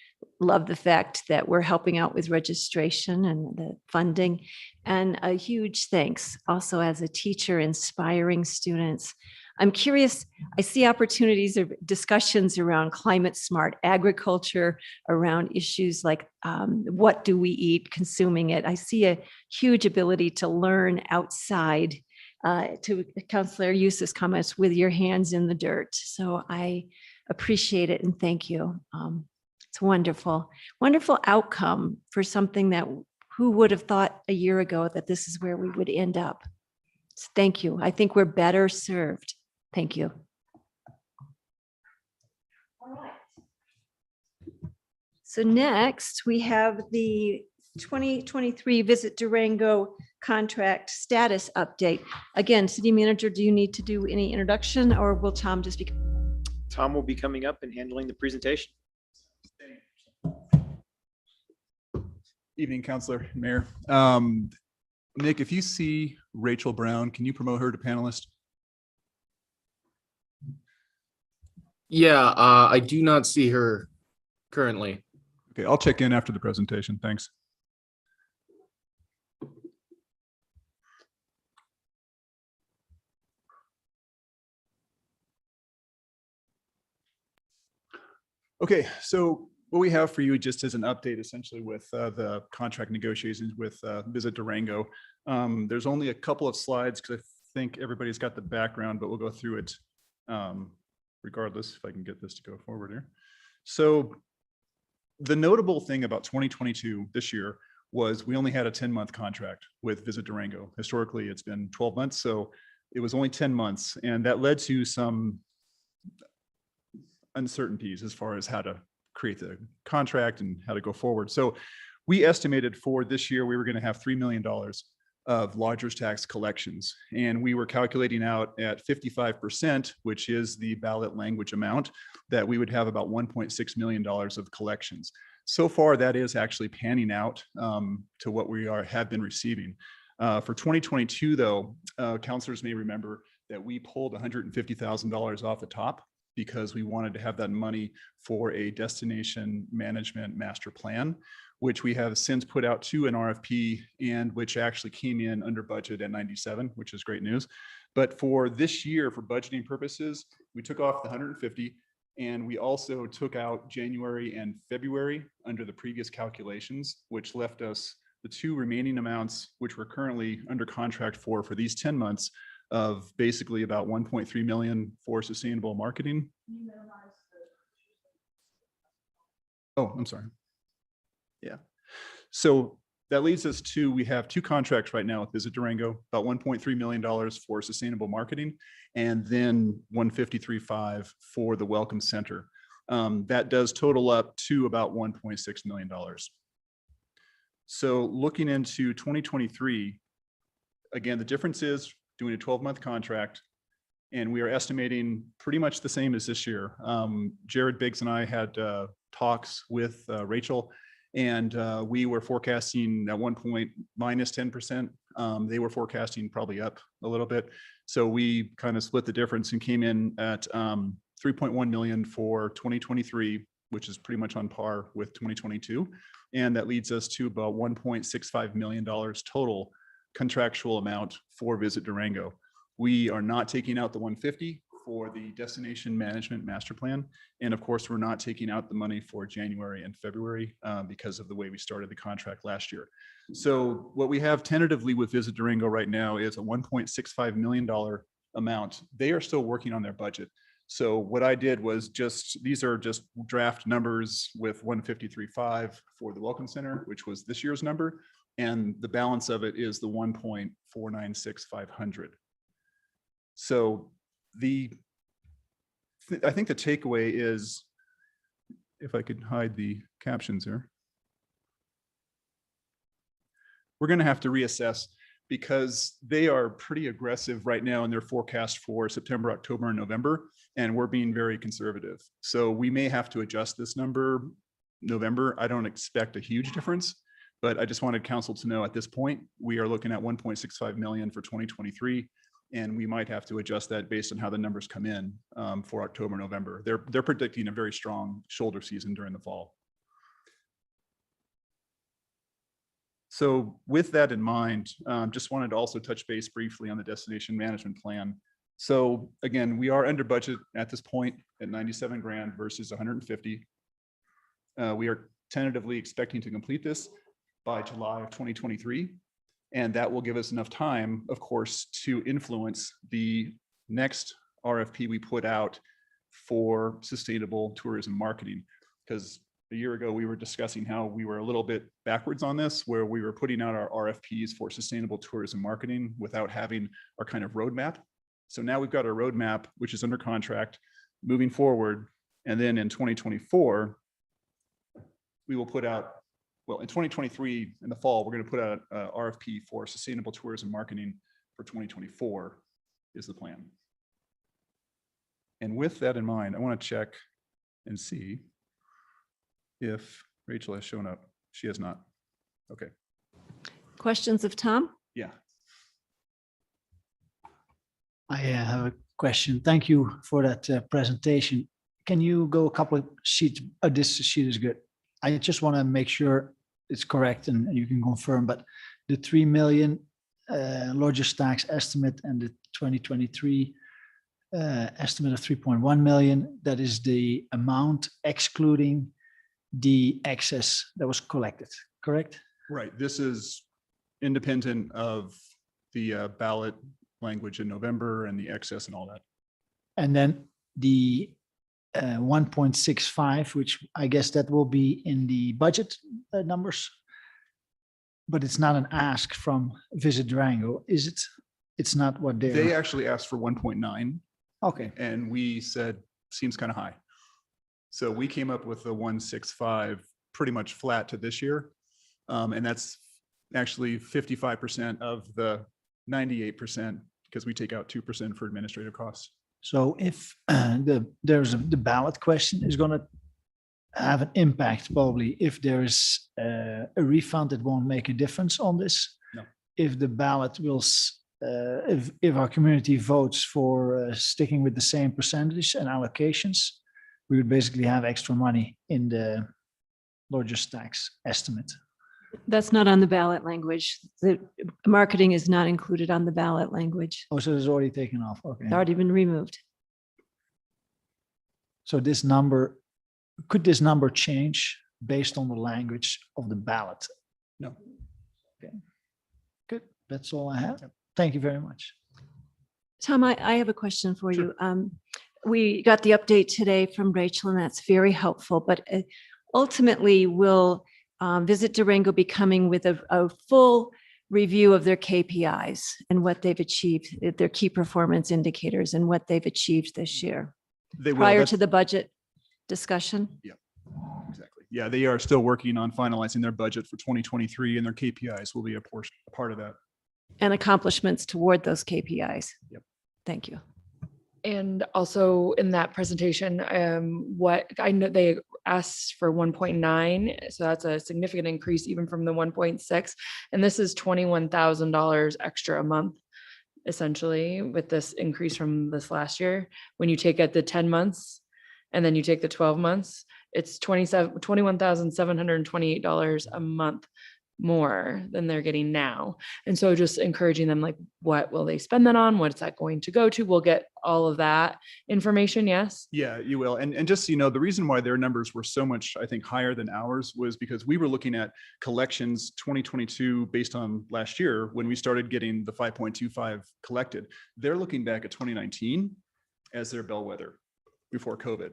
love the fact that we're helping out with registration and the funding. And a huge thanks also as a teacher inspiring students. I'm curious, I see opportunities of discussions around climate smart agriculture, around issues like what do we eat, consuming it. I see a huge ability to learn outside, to Councillor Eustace's comments, with your hands in the dirt. So I appreciate it and thank you. It's wonderful, wonderful outcome for something that who would have thought a year ago that this is where we would end up. So thank you. I think we're better served. Thank you. All right. So next we have the 2023 Visit Durango contract status update. Again, City Manager, do you need to do any introduction, or will Tom just be? Tom will be coming up and handling the presentation. Evening, Councilor, Mayor. Nick, if you see Rachel Brown, can you promote her to panelist? Yeah, I do not see her currently. Okay, I'll check in after the presentation. Thanks. Okay, so what we have for you just as an update, essentially, with the contract negotiations with Visit Durango. There's only a couple of slides because I think everybody's got the background, but we'll go through it regardless, if I can get this to go forward here. So the notable thing about 2022 this year was we only had a 10-month contract with Visit Durango. Historically, it's been 12 months, so it was only 10 months, and that led to some uncertainties as far as how to create the contract and how to go forward. So we estimated for this year, we were going to have $3 million of lodgers tax collections. And we were calculating out at 55%, which is the ballot language amount, that we would have about $1.6 million of collections. So far, that is actually panning out to what we have been receiving. For 2022, though, councilors may remember that we pulled $150,000 off the top because we wanted to have that money for a destination management master plan, which we have since put out to an RFP, and which actually came in under budget at 97, which is great news. But for this year, for budgeting purposes, we took off the 150, and we also took out January and February under the previous calculations, which left us the two remaining amounts, which we're currently under contract for these 10 months of basically about 1.3 million for sustainable marketing. Oh, I'm sorry. Yeah. So that leads us to, we have two contracts right now with Visit Durango, about $1.3 million for sustainable marketing, and then 153.5 for the Welcome Center. That does total up to about $1.6 million. So looking into 2023, again, the difference is doing a 12-month contract, and we are estimating pretty much the same as this year. Jared Biggs and I had talks with Rachel, and we were forecasting at one point minus 10%. They were forecasting probably up a little bit. So we kind of split the difference and came in at 3.1 million for 2023, which is pretty much on par with 2022. And that leads us to about $1.65 million total contractual amount for Visit Durango. We are not taking out the 150 for the destination management master plan. And of course, we're not taking out the money for January and February because of the way we started the contract last year. So what we have tentatively with Visit Durango right now is a $1.65 million amount. They are still working on their budget. So what I did was these are just draft numbers with 153.5 for the Welcome Center, which was this year's number. And the balance of it is the 1.496500. So I think the takeaway is, if I could hide the captions here, we're going to have to reassess because they are pretty aggressive right now in their forecast for September, October, and November, and we're being very conservative. So we may have to adjust this number November. I don't expect a huge difference, but I just wanted council to know at this point, we are looking at 1.65 million for 2023. And we might have to adjust that based on how the numbers come in for October, November. They're predicting a very strong shoulder season during the fall. So with that in mind, just wanted to also touch base briefly on the destination management plan. So again, we are under budget at this point at 97 grand versus 150. We are tentatively expecting to complete this by July of 2023. And that will give us enough time, of course, to influence the next RFP we put out for sustainable tourism marketing. Because a year ago, we were discussing how we were a little bit backwards on this, where we were putting out our RFPs for sustainable tourism marketing without having our kind of roadmap. So now we've got our roadmap, which is under contract, moving forward. And then in 2024, we will put out, well, in 2023, in the fall, we're going to put out an RFP for sustainable tourism marketing for 2024 is the plan. And with that in mind, I want to check and see if Rachel has shown up. She has not. Okay. Questions of Tom? Yeah. I have a question. Thank you for that presentation. Can you go a couple of sheets? This sheet is good. I just want to make sure it's correct and you can confirm, but the 3 million lodgers tax estimate and the 2023 estimate of 3.1 million, that is the amount excluding the excess that was collected, correct? Right. This is independent of the ballot language in November and the excess and all that. And then the 1.65, which I guess that will be in the budget numbers, but it's not an ask from Visit Durango, is it? It's not what they actually asked for 1.9. Okay. And we said, seems kind of high. So we came up with the 165 pretty much flat to this year. And that's actually 55% of the 98% because we take out 2% for administrative costs. So if the ballot question is going to have an impact, probably if there is a refund, it won't make a difference on this. No. If the ballot will, if our community votes for sticking with the same percentage and allocations, we would basically have extra money in the lodgers tax estimate. That's not on the ballot language. The marketing is not included on the ballot language. Oh, so it's already taken off. Okay. It's already been removed. So this number, could this number change based on the language of the ballot? No. Good. That's all I have. Thank you very much. Tom, I have a question for you. We got the update today from Rachel, and that's very helpful, but ultimately will Visit Durango be coming with a full review of their KPIs and what they've achieved, their key performance indicators and what they've achieved this year They will. prior That's- to the budget discussion? Yeah, exactly. Yeah, they are still working on finalizing their budget for 2023, and their KPIs will be a part of that. And accomplishments toward those KPIs. Yep. Thank you. And also in that presentation, what I know they asked for 1.9, so that's a significant increase even from the 1.6. And this is $21,000 extra a month, essentially, with this increase from this last year. When you take it the 10 months and then you take the 12 months, it's $21,728 a month more than they're getting now. And so just encouraging them, like, what will they spend that on? What's that going to go to? We'll get all of that information. Yes. Yeah, you will. And just, so you know, the reason why their numbers were so much, I think, higher than ours was because we were looking at collections 2022 based on last year when we started getting the 5.25 collected. They're looking back at 2019 as their bellwether before COVID.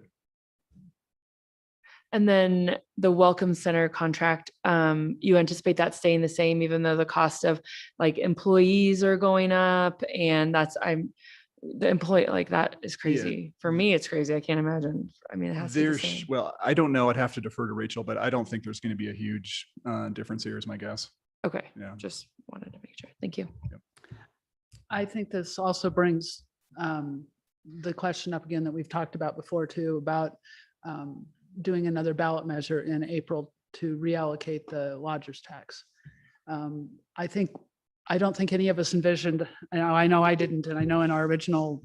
And then the Welcome Center contract, you anticipate that staying the same, even though the cost of like employees are going up, and the employee, like, that is crazy. For me, it's crazy. I can't imagine. I mean, it has to be the same. Well, I don't know. I'd have to defer to Rachel, but I don't think there's going to be a huge difference here is my guess. Okay. Yeah. Just wanted to make sure. Thank you. Yep. I think this also brings the question up again that we've talked about before too, about doing another ballot measure in April to reallocate the lodger's tax. I don't think any of us envisioned, I know I didn't, and I know in our original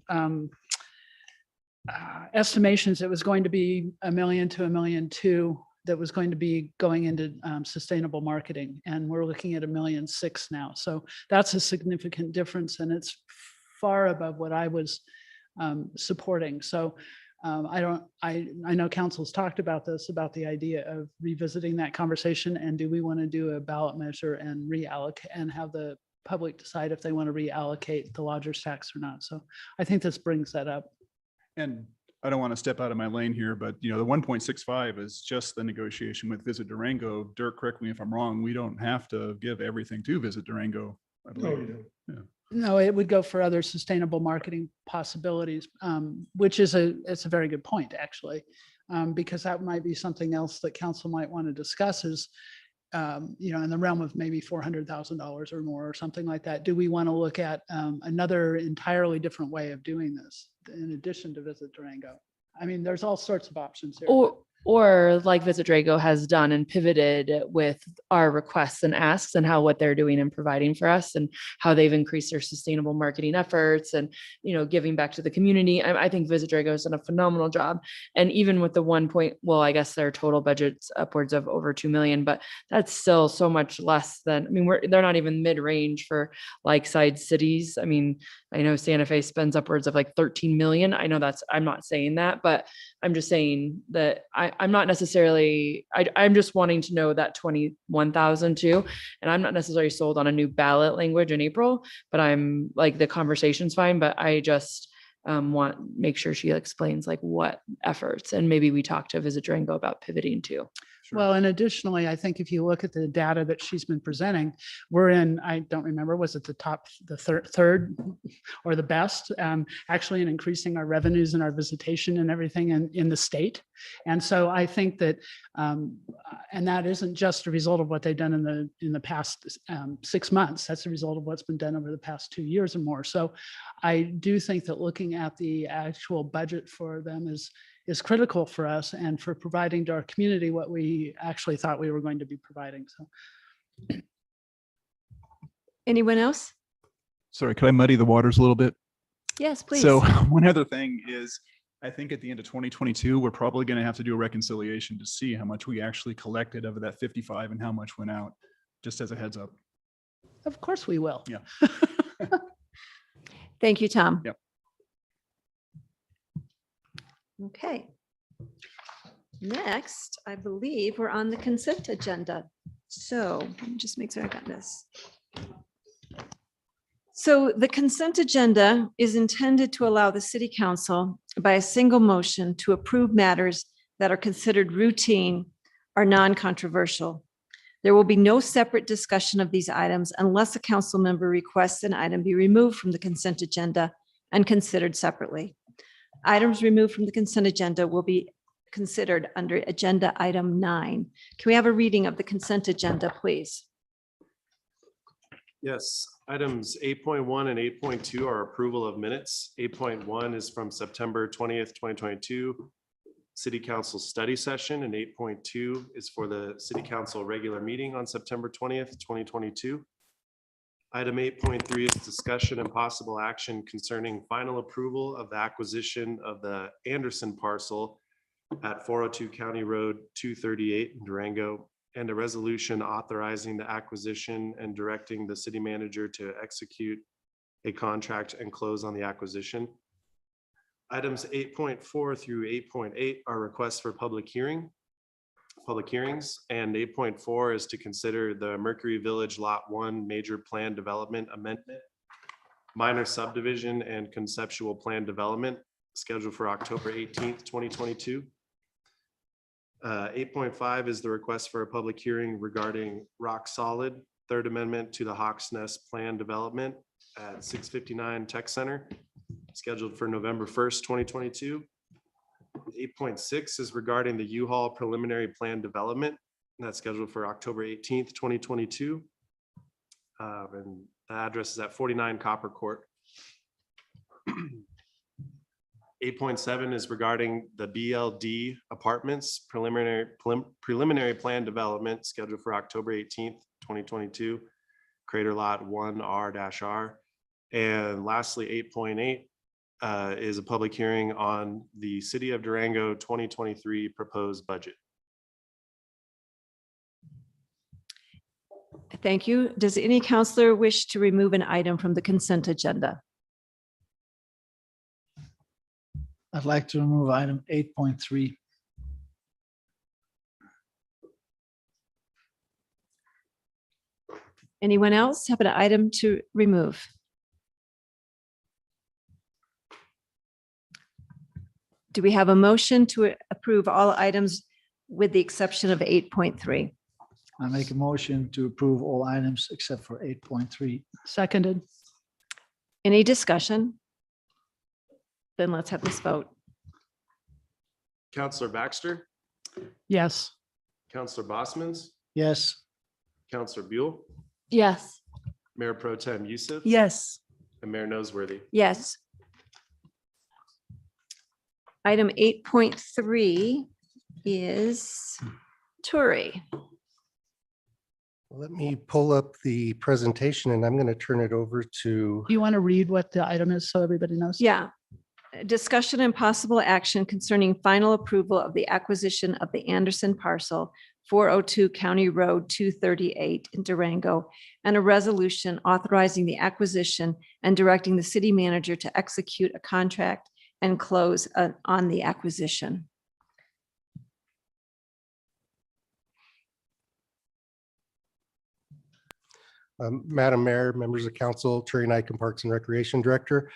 estimations, it was going to be $1 million to $1.2 million that was going to be going into sustainable marketing. And we're looking at $1.6 million now. So that's a significant difference, and it's far above what I was supporting. So I know council's talked about this, about the idea of revisiting that conversation, and do we want to do a ballot measure and reallocate and have the public decide if they want to reallocate the lodger's tax or not. So I think this brings that up. And I don't want to step out of my lane here, but you know, the 1.65 is just the negotiation with Visit Durango. Dirk, correct me if I'm wrong. We don't have to give everything to Visit Durango, I believe. Yeah. No, it would go for other sustainable marketing possibilities, which is it's a very good point, actually, because that might be something else that council might want to discuss is, in the realm of maybe $400,000 or more or something like that. Do we want to look at another entirely different way of doing this in addition to Visit Durango? I mean, there's all sorts of options here. Or like Visit Durango has done and pivoted with our requests and asks and what they're doing and providing for us and how they've increased their sustainable marketing efforts and, giving back to the community. I think Visit Durango has done a phenomenal job. And even with the I guess their total budget's upwards of over 2 million, but that's still so much less than, they're not even mid-range for like side cities. I mean, I know Santa Fe spends upwards of like 13 million. I know I'm not saying that, but I'm just saying that I'm not necessarily, I'm just wanting to know that 21,000 too. And I'm not necessarily sold on a new ballot language in April, but I'm like, the conversation's fine, but I just make sure she explains like what efforts, and maybe we talk to Visit Durango about pivoting too. Well, and additionally, I think if you look at the data that she's been presenting, we're in, I don't remember, was it the third or the best, actually in increasing our revenues and our visitation and everything in the state. And so I think that, and that isn't just a result of what they've done in the past 6 months. That's a result of what's been done over the past 2 years or more. So I do think that looking at the actual budget for them is critical for us and for providing to our community what we actually thought we were going to be providing. So, anyone else? Sorry, could I muddy the waters a little bit? Yes, please. So one other thing is, I think at the end of 2022, we're probably going to have to do a reconciliation to see how much we actually collected of that 55 and how much went out, just as a heads up. Of course we will. Yeah. Thank you, Tom. Yep. Okay. Next, I believe we're on the consent agenda. So let me just make sure I got this. So the consent agenda is intended to allow the city council by a single motion to approve matters that are considered routine or non-controversial. There will be no separate discussion of these items unless a council member requests an item be removed from the consent agenda and considered separately. Items removed from the consent agenda will be considered under agenda item 9. Can we have a reading of the consent agenda, please? Yes, items 8.1 and 8.2 are approval of minutes. 8.1 is from September 20th, 2022, City Council study session, and 8.2 is for the City Council regular meeting on September 20th, 2022. Item 8.3 is discussion and possible action concerning final approval of the acquisition of the Anderson parcel at 402 County Road 238 in Durango, and a resolution authorizing the acquisition and directing the city manager to execute a contract and close on the acquisition. Items 8.4 through 8.8 are requests for public hearings, and 8.4 is to consider the Mercury Village Lot 1 major plan development amendment, minor subdivision and conceptual plan development scheduled for October 18th, 2022. 8.5 is the request for a public hearing regarding Rock Solid Third Amendment to the Hawks Nest Plan Development at 659 Tech Center, scheduled for November 1st, 2022. 8.6 is regarding the U-Haul Preliminary Plan Development, and that's scheduled for October 18th, 2022. And the address is at 49 Copper Court. 8.7 is regarding the BLD Apartments preliminary plan development scheduled for October 18th, 2022, Crater Lot 1R-R. And lastly, 8.8 is a public hearing on the City of Durango 2023 proposed budget. Thank you. Does any counselor wish to remove an item from the consent agenda? I'd like to remove item 8.3. Anyone else have an item to remove? Do we have a motion to approve all items with the exception of 8.3? I make a motion to approve all items except for 8.3. Seconded. Any discussion? Then let's have this vote. Counselor Baxter, Yes. Counselor Bosmans, Yes. Counselor Buell, Yes. Mayor Pro Tem Youssef. Yes. And Mayor Noseworthy. Yes. Item 8.3 is Turi. Let me pull up the presentation and I'm going to turn it over to. Do you want to read what the item is so everybody knows? Yeah. Discussion and possible action concerning final approval of the acquisition of the Anderson parcel, 402 County Road 238 in Durango, and a resolution authorizing the acquisition and directing the city manager to execute a contract and close on the acquisition. Madam Mayor, members of council, Terry Nyken, Parks and Recreation Director.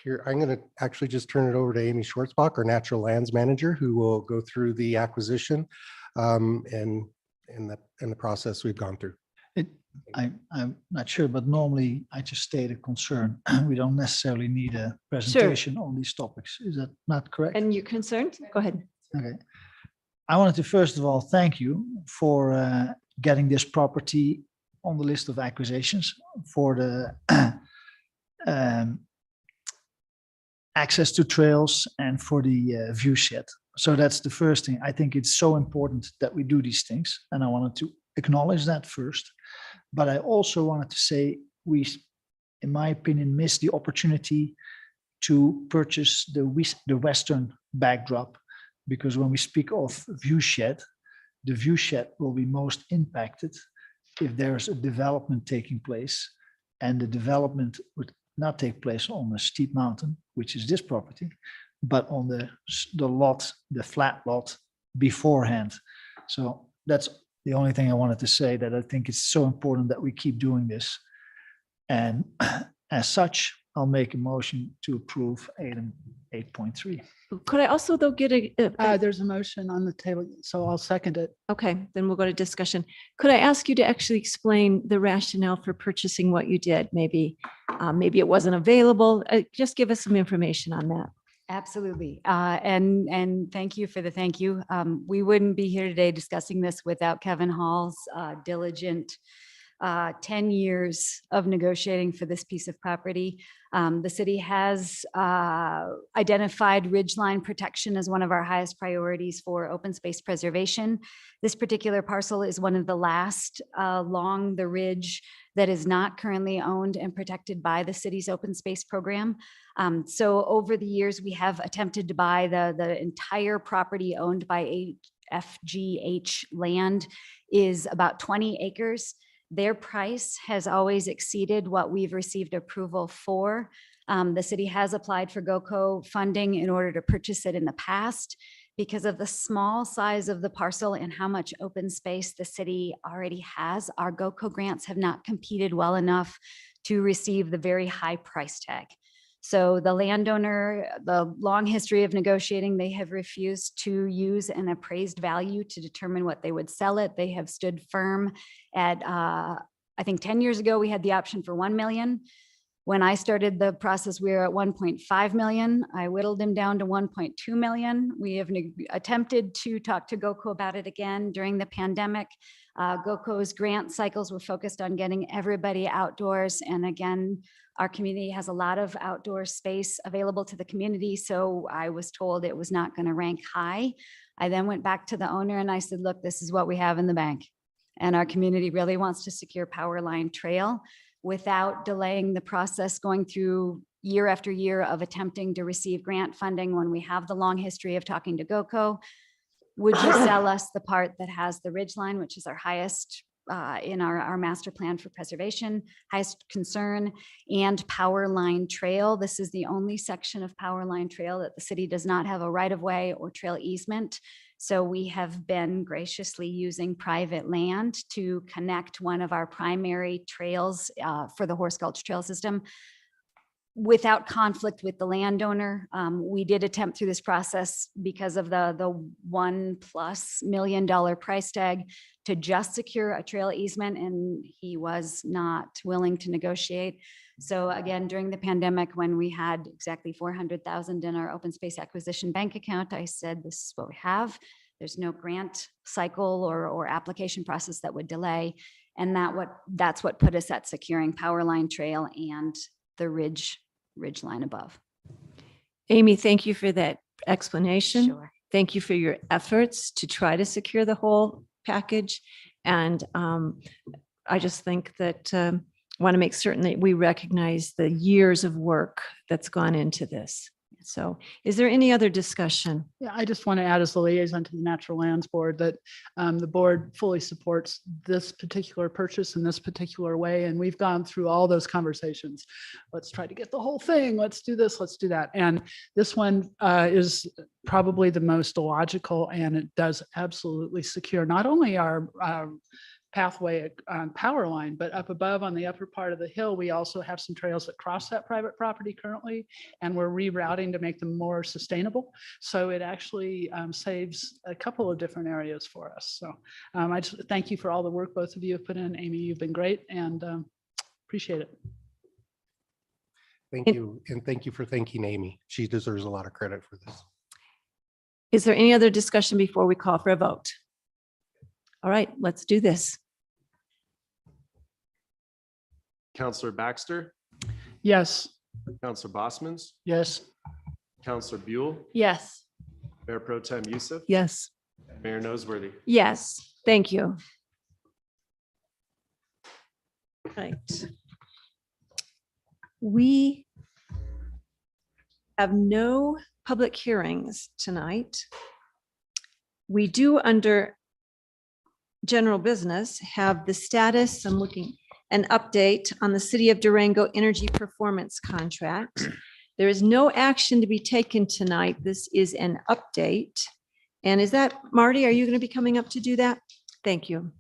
Here, I'm going to actually just turn it over to Amy Schwartzbach, our Natural Lands Manager, who will go through the acquisition and the process we've gone through. I'm not sure, but normally I just state a concern. We don't necessarily need a presentation on these topics. Is that not correct? And you're concerned? Go ahead. Okay. I wanted to first of all thank you for getting this property on the list of acquisitions for the access to trails and for the view shed. So that's the first thing. I think it's so important that we do these things, and I wanted to acknowledge that first. But I also wanted to say we, in my opinion, missed the opportunity to purchase the western backdrop, because when we speak of view shed, the view shed will be most impacted if there's a development taking place, and the development would not take place on a steep mountain, which is this property, but on the lot, the flat lot beforehand. So that's the only thing I wanted to say that I think it's so important that we keep doing this. And as such, I'll make a motion to approve item 8.3. Could I also though get There's a motion on the table, so I'll second it. okay, then we'll go to discussion. Could I ask you to actually explain the rationale for purchasing what you did? Maybe it wasn't available. Just give us some information on that. Absolutely. And thank you for the thank you. We wouldn't be here today discussing this without Kevin Hall's diligent 10 years of negotiating for this piece of property. The city has identified ridgeline protection as one of our highest priorities for open space preservation. This particular parcel is one of the last along the ridge that is not currently owned and protected by the city's open space program. So over the years, we have attempted to buy the entire property owned by FGH Land is about 20 acres. Their price has always exceeded what we've received approval for. The city has applied for GOCO funding in order to purchase it in the past. Because of the small size of the parcel and how much open space the city already has, our GOCO grants have not competed well enough to receive the very high price tag. So the landowner, the long history of negotiating, they have refused to use an appraised value to determine what they would sell it. They have stood firm at, I think 10 years ago, we had the option for 1 million. When I started the process, we were at 1.5 million. I whittled them down to 1.2 million. We have attempted to talk to GOCO about it again during the pandemic. GOCO's grant cycles were focused on getting everybody outdoors. And again, our community has a lot of outdoor space available to the community. So I was told it was not going to rank high. I then went back to the owner and I said, look, this is what we have in the bank. And our community really wants to secure power line trail without delaying the process, going through year after year of attempting to receive grant funding when we have the long history of talking to GOCO. Would you sell us the part that has the ridge line, which is our highest in our master plan for preservation, highest concern, and power line trail? This is the only section of power line trail that the city does not have a right of way or trail easement. So we have been graciously using private land to connect one of our primary trails for the Horse Gulch Trail System without conflict with the landowner. We did attempt through this process because of the $1+ million price tag to just secure a trail easement, and he was not willing to negotiate. So again, during the pandemic, when we had exactly 400,000 in our open space acquisition bank account, I said, this is what we have. There's no grant cycle or application process that would delay. And that's what put us at securing power line trail and the ridge line above. Amy, thank you for that explanation. Sure. Thank you for your efforts to try to secure the whole package. And I just think that want to make certain that we recognize the years of work that's gone into this. So is there any other discussion? Yeah, I just want to add as the liaison to the Natural Lands Board that the board fully supports this particular purchase in this particular way. And we've gone through all those conversations. Let's try to get the whole thing. Let's do this, let's do that. And this one is probably the most logical, and it does absolutely secure not only our pathway on power line, but up above on the upper part of the hill, we also have some trails that cross that private property currently, and we're rerouting to make them more sustainable. So it actually saves a couple of different areas for us. So I just thank you for all the work both of you have put in. Amy, you've been great, and appreciate it. Thank you. And thank you for thanking Amy. She deserves a lot of credit for this. Is there any other discussion before we call for a vote? All right, let's do this. Counselor Baxter, Yes. Counselor Bosmans, Yes. Counselor Buell, Yes. Mayor Pro Tem Youssef, Yes. Mayor Noseworthy. Yes, thank you. Right. We have no public hearings tonight. We do, under general business, have the status, I'm looking, an update on the City of Durango Energy Performance Contract. There is no action to be taken tonight. This is an update. And is that, Marty, are you going to be coming up to do that? Thank you.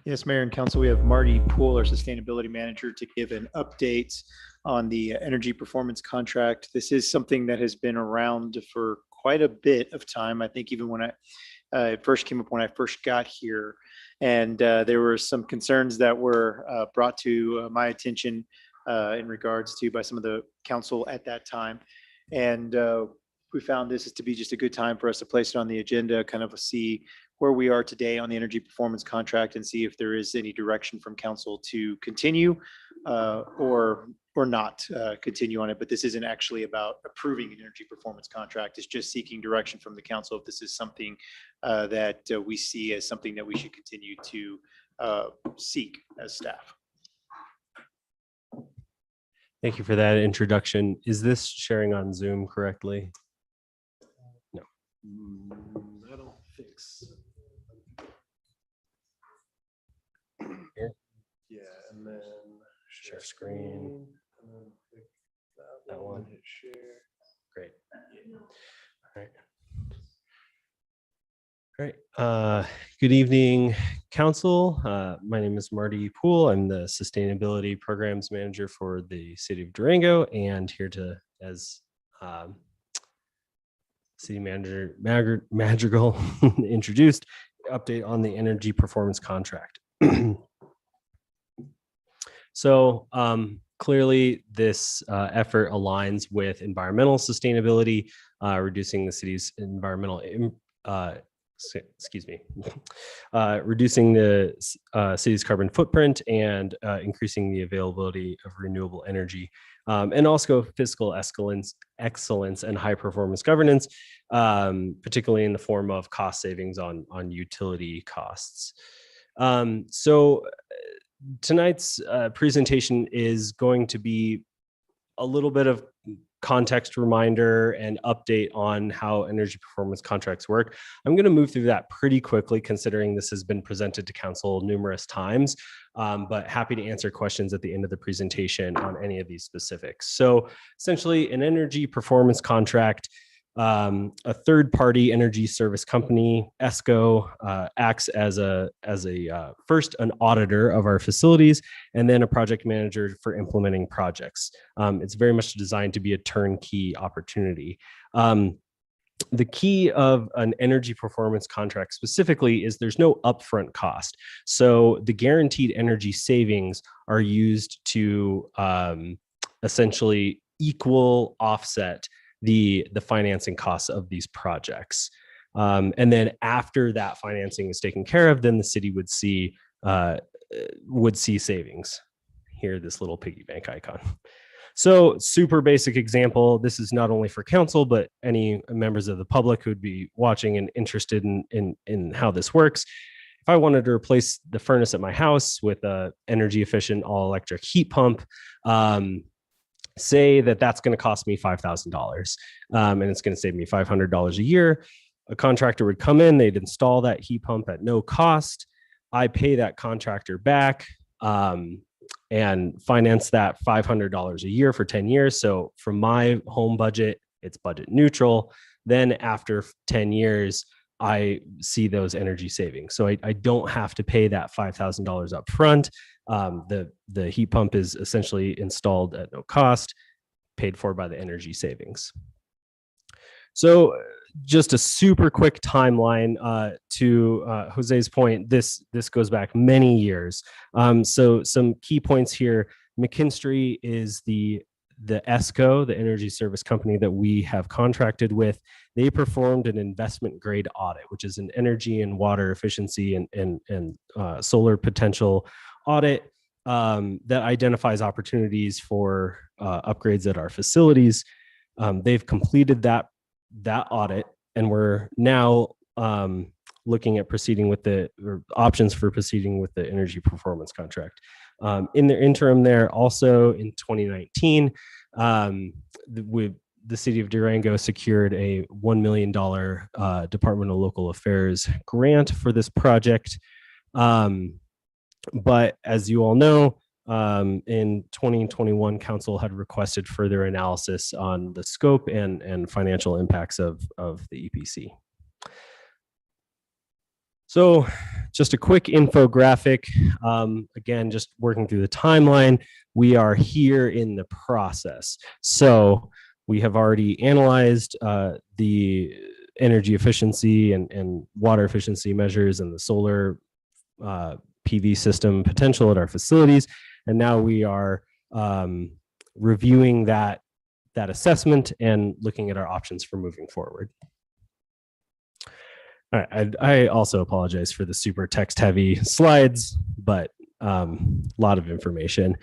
Yes, Mayor and Council, we have Marty Poole, our Sustainability Manager, to give an update on the energy performance contract. This is something that has been around for quite a bit of time. I think even when it first came up when I first got here, and there were some concerns that were brought to my attention in regards to by some of the council at that time. And we found this is to be just a good time for us to place it on the agenda, kind of see where we are today on the energy performance contract and see if there is any direction from council to continue or not continue on it. But this isn't actually about approving an energy performance contract. It's just seeking direction from the council if this is something that we see as something that we should continue to seek as staff. Thank you for that introduction. Is this sharing on Zoom correctly? No. That'll fix. Here? Yeah, and then share screen. And then pick that one. Hit share. Great. All right. All right. Good evening, Council. My name is Marty Poole. I'm the Sustainability Programs Manager for the City of Durango, and here to, as City Manager Madrigal introduced, update on the energy performance contract. So clearly, this effort aligns with environmental sustainability, reducing the city's environmental reducing the city's carbon footprint and increasing the availability of renewable energy, and also fiscal excellence and high performance governance, particularly in the form of cost savings on utility costs. So tonight's presentation is going to be a little bit of context reminder and update on how energy performance contracts work. I'm going to move through that pretty quickly, considering this has been presented to council numerous times, but happy to answer questions at the end of the presentation on any of these specifics. So essentially, an energy performance contract, a third-party energy service company, ESCO, acts as first an auditor of our facilities and then a project manager for implementing projects. It's very much designed to be a turnkey opportunity. The key of an energy performance contract specifically is there's no upfront cost. So the guaranteed energy savings are used to essentially equal offset the financing costs of these projects. And then after that financing is taken care of, then the city would see savings. Here, this little piggy bank icon. So super basic example. This is not only for council, but any members of the public who'd be watching and interested in how this works. If I wanted to replace the furnace at my house with a energy efficient all electric heat pump, say that's going to cost me $5,000 and it's going to save me $500 a year. A contractor would come in, they'd install that heat pump at no cost. I pay that contractor back and finance that $500 a year for 10 years. So from my home budget, it's budget neutral. Then after 10 years, I see those energy savings. So I don't have to pay that $5,000 up front. The heat pump is essentially installed at no cost, paid for by the energy savings. So just a super quick timeline to Jose's point. This goes back many years. So some key points here. McKinstry is the ESCO, the energy service company that we have contracted with. They performed an investment grade audit, which is an energy and water efficiency and solar potential audit that identifies opportunities for upgrades at our facilities. They've completed that audit, and we're now looking at proceeding with options for proceeding with the energy performance contract. In the interim there, also in 2019, the city of Durango secured a $1 million Department of Local Affairs grant for this project. But as you all know, in 2021, council had requested further analysis on the scope and financial impacts of the EPC. So just a quick infographic. Again, just working through the timeline. We are here in the process. So we have already analyzed the energy efficiency and water efficiency measures and the solar PV system potential at our facilities. And now we are reviewing that assessment and looking at our options for moving forward. All right, I also apologize for the super text heavy slides, but a lot of information.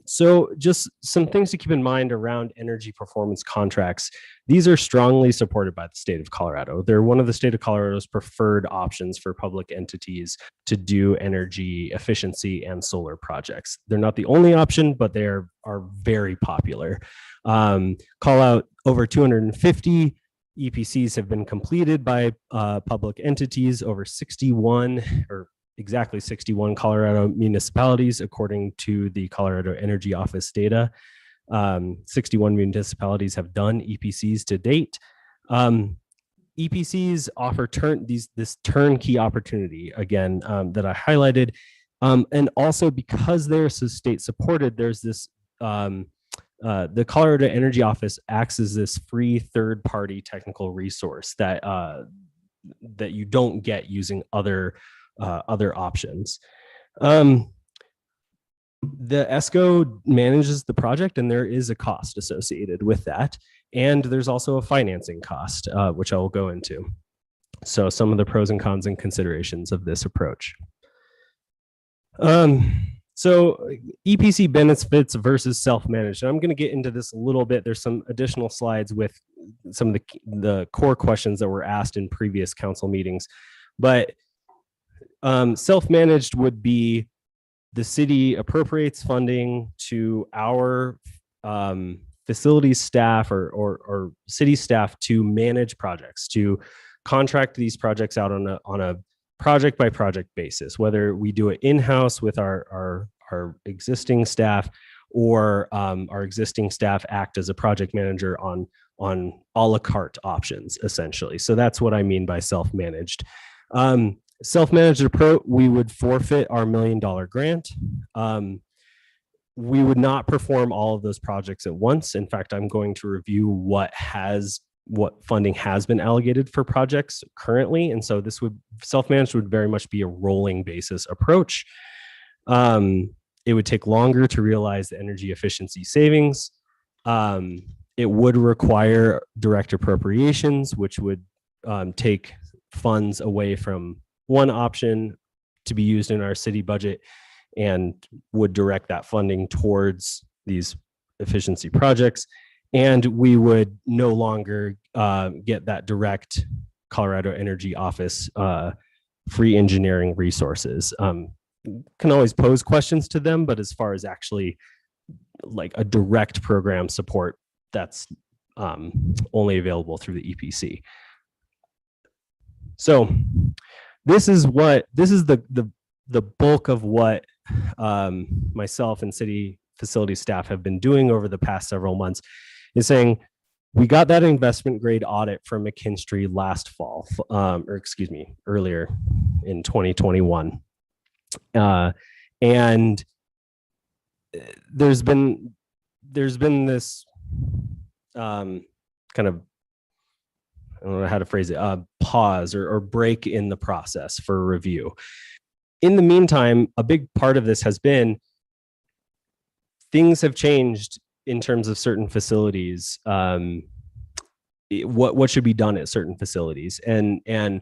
So just some things to keep in mind around energy performance contracts. These are strongly supported by the state of Colorado. They're one of the state of Colorado's preferred options for public entities to do energy efficiency and solar projects. They're not the only option, but they are very popular. Call out over 250 EPCs have been completed by public entities, over 61 or exactly 61 Colorado municipalities, according to the Colorado Energy Office data. 61 municipalities have done EPCs to date. EPCs offer this turnkey opportunity, again, that I highlighted. And also because they're so state supported, there's this, the Colorado Energy Office acts as this free third-party technical resource that you don't get using other options. The ESCO manages the project, and there is a cost associated with that. And there's also a financing cost, which I will go into. So some of the pros and cons and considerations of this approach. So EPC benefits versus self-managed. I'm going to get into this a little bit. There's some additional slides with some of the core questions that were asked in previous council meetings. But self-managed would be the city appropriates funding to our facility staff or city staff to manage projects, to contract these projects out on a project by project basis, whether we do it in-house with our existing staff or our existing staff act as a project manager on a la carte options, essentially. So that's what I mean by self-managed. Self-managed approach, we would forfeit our $1 million grant. We would not perform all of those projects at once. In fact, I'm going to review what funding has been allocated for projects currently. And so self-managed would very much be a rolling basis approach. It would take longer to realize the energy efficiency savings. It would require direct appropriations, which would take funds away from one option to be used in our city budget and would direct that funding towards these efficiency projects. And we would no longer get that direct Colorado Energy Office free engineering resources. Can always pose questions to them, but as far as actually like a direct program support, that's only available through the EPC. So this is the bulk of what myself and city facility staff have been doing over the past several months, is saying we got that investment grade audit from McKinstry last fall, earlier in 2021. And there's been this kind of, I don't know how to phrase it, pause or break in the process for review. In the meantime, a big part of this has been things have changed in terms of certain facilities, what should be done at certain facilities. And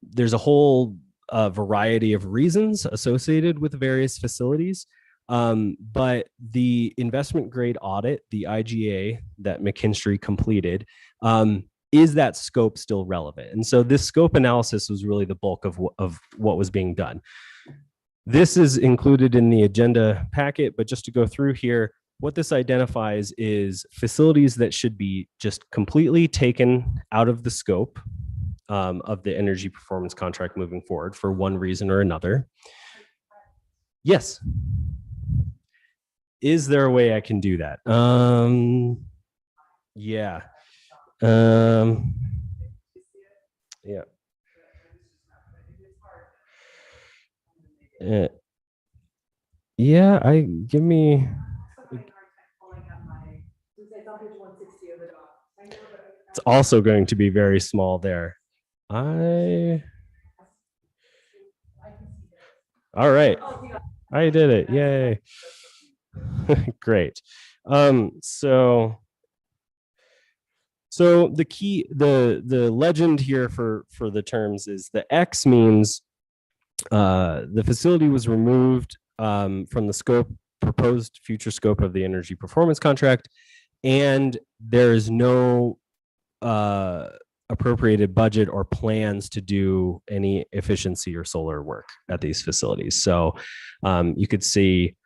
there's a whole variety of reasons associated with various facilities. But the investment grade audit, the IGA that McKinstry completed, is that scope still relevant? And so this scope analysis was really the bulk of what was being done. This is included in the agenda packet, but just to go through here, what this identifies is facilities that should be just completely taken out of the scope of the energy performance contract moving forward for one reason or another. Yes. Is there a way I can do that? Yeah. Yeah. Yeah, give me. It's also going to be very small there. All right. I did it. Yay. Great. So the key, the legend here for the terms is the X means the facility was removed from the scope, proposed future scope of the energy performance contract, and there is no appropriated budget or plans to do any efficiency or solar work at these facilities. So you could see,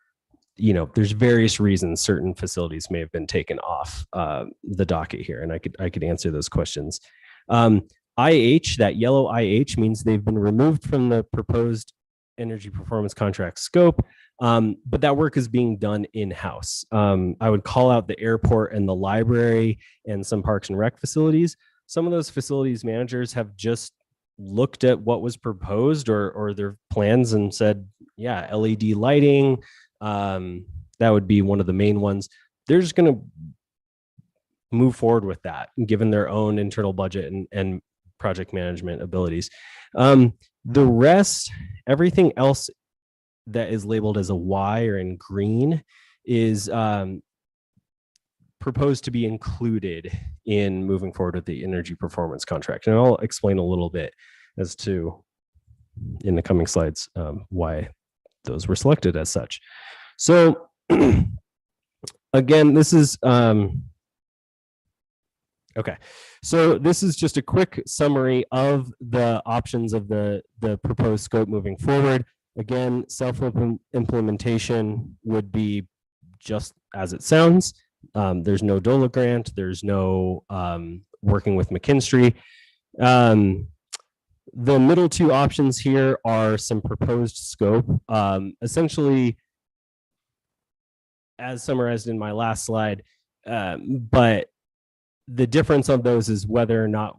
there's various reasons certain facilities may have been taken off the docket here, and I could answer those questions. IH, that yellow IH means they've been removed from the proposed energy performance contract scope, but that work is being done in-house. I would call out the airport and the library and some parks and rec facilities. Some of those facilities managers have just looked at what was proposed or their plans and said, yeah, LED lighting, that would be one of the main ones. They're just going to move forward with that, given their own internal budget and project management abilities. The rest, everything else that is labeled as a Y or in green is proposed to be included in moving forward with the energy performance contract. And I'll explain a little bit as to, in the coming slides, why those were selected as such. So again, this is, okay. So this is just a quick summary of the options of the proposed scope moving forward. Again, self-implementation would be just as it sounds. There's no DOLA grant. There's no working with McKinstry. The middle two options here are some proposed scope. Essentially, as summarized in my last slide, but the difference of those is whether or not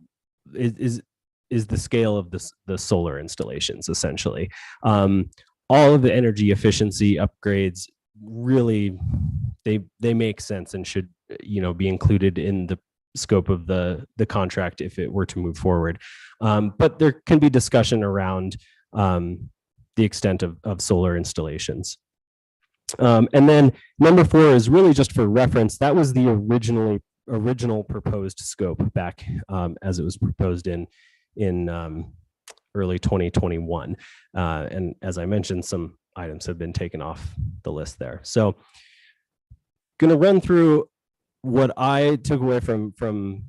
is the scale of the solar installations, essentially. All of the energy efficiency upgrades really, they make sense and should, be included in the scope of the contract if it were to move forward. But there can be discussion around the extent of solar installations. And then number 4 is really just for reference. That was the original proposed scope back as it was proposed in early 2021. And as I mentioned, some items have been taken off the list there. So going to run through what I took away from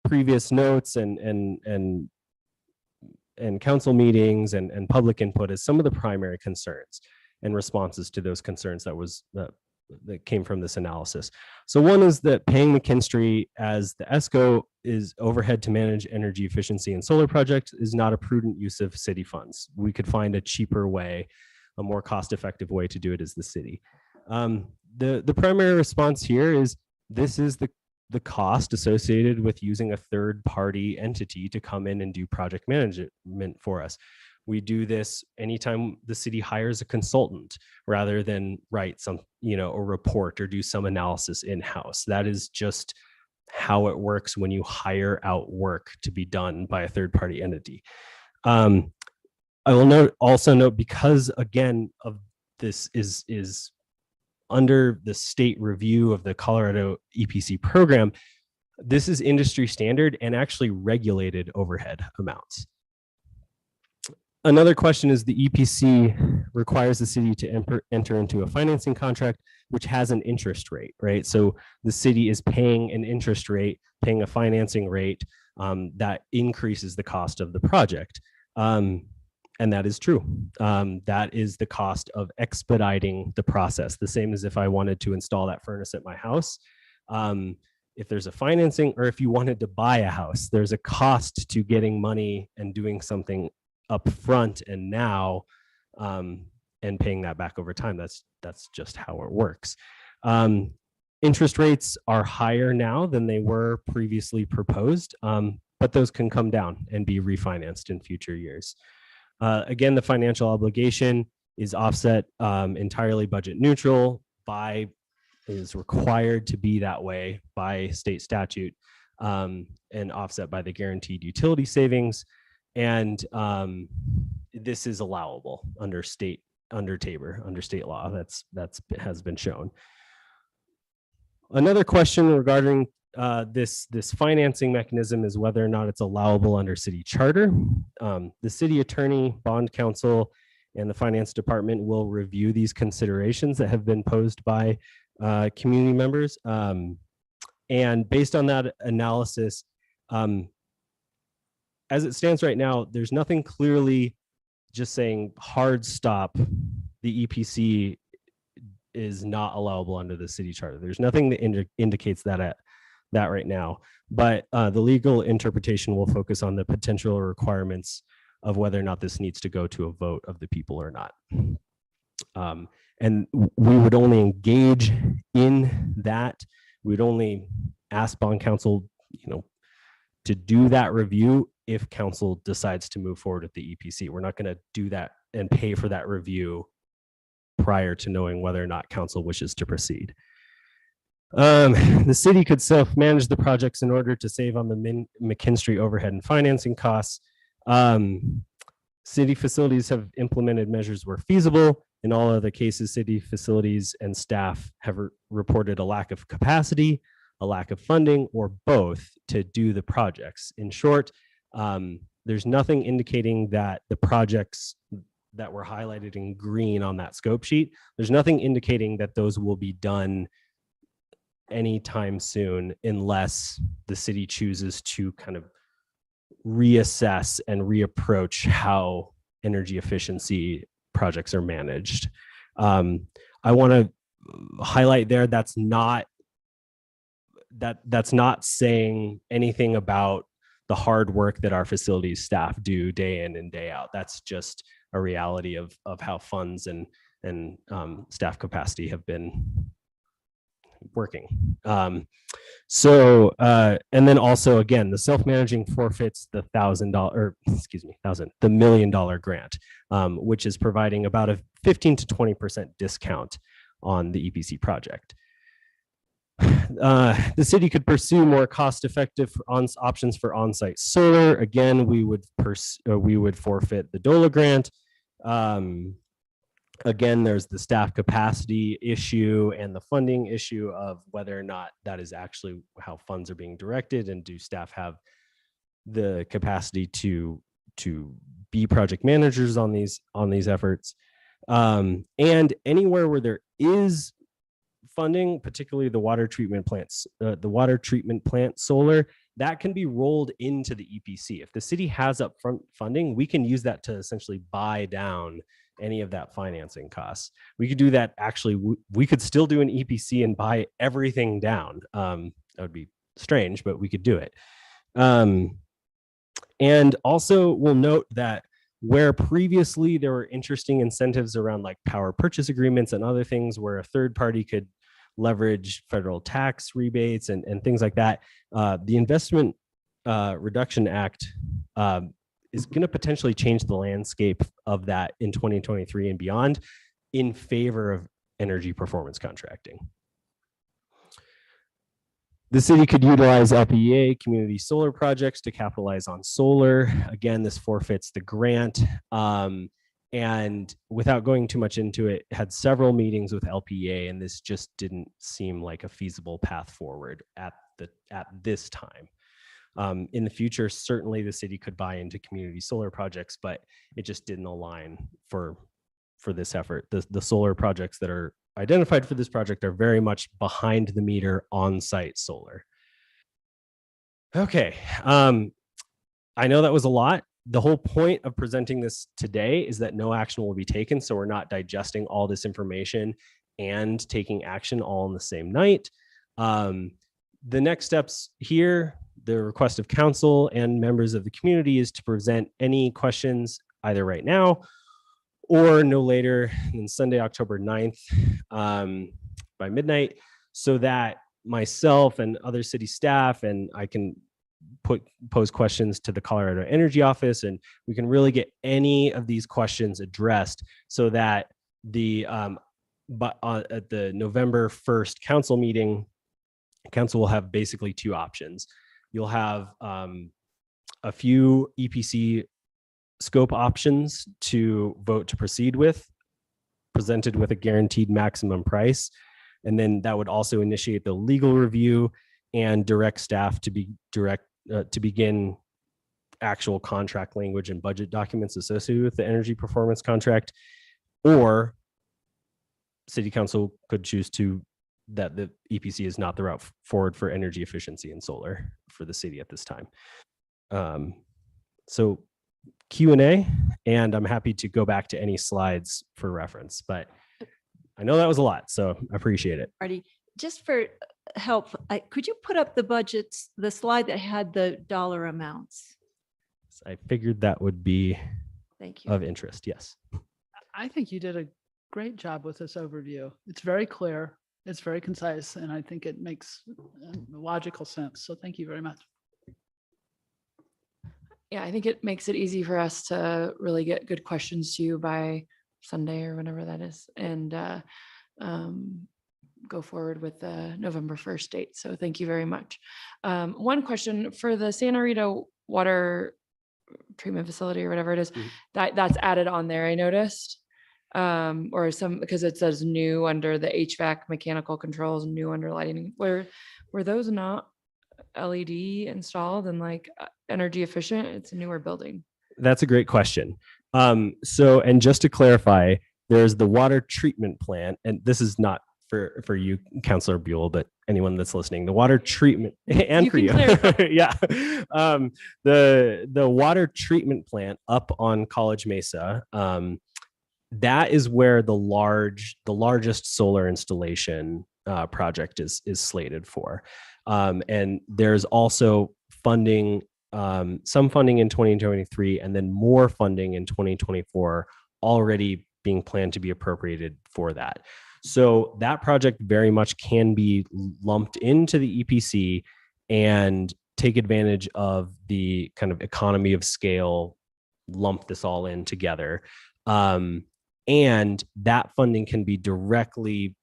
previous notes and council meetings and public input as some of the primary concerns and responses to those concerns that came from this analysis. So one is that paying McKinstry as the ESCO is overhead to manage energy efficiency and solar project is not a prudent use of city funds. We could find a cheaper way, a more cost-effective way to do it as the city. The primary response here is this is the cost associated with using a third-party entity to come in and do project management for us. We do this anytime the city hires a consultant rather than write some, a report or do some analysis in-house. That is just how it works when you hire out work to be done by a third-party entity. I will also note, because again of this is under the state review of the Colorado EPC program, this is industry standard and actually regulated overhead amounts. Another question is the EPC requires the city to enter into a financing contract, which has an interest rate, right? So the city is paying an interest rate, paying a financing rate that increases the cost of the project. And that is true. That is the cost of expediting the process. The same as if I wanted to install that furnace at my house. If there's a financing, or if you wanted to buy a house, there's a cost to getting money and doing something up front and now, and paying that back over time. That's just how it works. Interest rates are higher now than they were previously proposed, but those can come down and be refinanced in future years. Again, the financial obligation is offset entirely budget neutral is required to be that way by state statute, and offset by the guaranteed utility savings. And this is allowable under state law. That's has been shown. Another question regarding this financing mechanism is whether or not it's allowable under city charter. The city attorney, bond counsel, and the finance department will review these considerations that have been posed by community members. And based on that analysis, as it stands right now, there's nothing clearly just saying hard stop, the EPC is not allowable under the city charter. There's nothing that indicates that right now, but the legal interpretation will focus on the potential requirements of whether or not this needs to go to a vote of the people or not. And we would only engage in that. We'd only ask bond counsel, to do that review if council decides to move forward with the EPC. We're not going to do that and pay for that review prior to knowing whether or not council wishes to proceed. The city could self-manage the projects in order to save on the McKinstry overhead and financing costs. City facilities have implemented measures where feasible. In all other cases, city facilities and staff have reported a lack of capacity, a lack of funding, or both to do the projects. In short, there's nothing indicating that the projects that were highlighted in green on that scope sheet, there's nothing indicating that those will be done anytime soon unless the city chooses to kind of reassess and reapproach how energy efficiency projects are managed. I want to highlight there that's not saying anything about the hard work that our facilities staff do day in and day out. That's just a reality of how funds and staff capacity have been working. And then also, again, the self-managing forfeits the $1,000 $1 million grant, which is providing about a 15 to 20% discount on the EPC project. The city could pursue more cost-effective options for on-site solar. Again, we would forfeit the DOLA grant. Again, there's the staff capacity issue and the funding issue of whether or not that is actually how funds are being directed, and do staff have the capacity to be project managers on these efforts. And anywhere where there is funding, particularly the water treatment plants, the water treatment plant solar, that can be rolled into the EPC. If the city has upfront funding, we can use that to essentially buy down any of that financing costs. We could do that. Actually, we could still do an EPC and buy everything down. That would be strange, but we could do it. And also we'll note that where previously there were interesting incentives around like power purchase agreements and other things where a third party could leverage federal tax rebates and things like that, the Investment Reduction Act is going to potentially change the landscape of that in 2023 and beyond in favor of energy performance contracting. The city could utilize LPEA community solar projects to capitalize on solar. Again, this forfeits the grant. And without going too much into it, had several meetings with LPEA, and this just didn't seem like a feasible path forward at this time. In the future, certainly the city could buy into community solar projects, but it just didn't align for this effort. The solar projects that are identified for this project are very much behind the meter on-site solar. Okay, I know that was a lot. The whole point of presenting this today is that no action will be taken, so we're not digesting all this information and taking action all in the same night. The next steps here, the request of council and members of the community, is to present any questions either right now or no later than Sunday, October 9th by midnight, so that myself and other city staff and I can pose questions to the Colorado Energy Office, and we can really get any of these questions addressed so that at the November 1st council meeting, council will have basically two options. You'll have a few EPC scope options to vote to proceed with, presented with a guaranteed maximum price. And then that would also initiate the legal review and direct staff to begin actual contract language and budget documents associated with the energy performance contract. Or city council could choose that the EPC is not the route forward for energy efficiency and solar for the city at this time. So Q&A, and I'm happy to go back to any slides for reference, but I know that was a lot, so I appreciate it. Marty, just for help, could you put up the budgets, the slide that had the dollar amounts? I figured that would be Thank you. of interest, yes. I think you did a great job with this overview. It's very clear, it's very concise, and I think it makes logical sense. So thank you very much. Yeah, I think it makes it easy for us to really get good questions to you by Sunday or whenever that is, and go forward with the November 1st date. So thank you very much. One question for the Santa Rita water treatment facility or whatever it is, that's added on there, I noticed. Or because it says new under the HVAC mechanical controls, new under lighting. Were those not LED installed and like energy efficient? It's a newer building. That's a great question. And just to clarify, there's the water treatment plant, and this is not for you, Councilor Buell, but anyone that's listening, the water treatment and for you. Yeah. The water treatment plant up on College Mesa, that is where the largest solar installation project is slated for. And there's also funding, some funding in 2023, and then more funding in 2024 already being planned to be appropriated for that. So that project very much can be lumped into the EPC and take advantage of the kind of economy of scale, lump this all in together. And that funding can be directly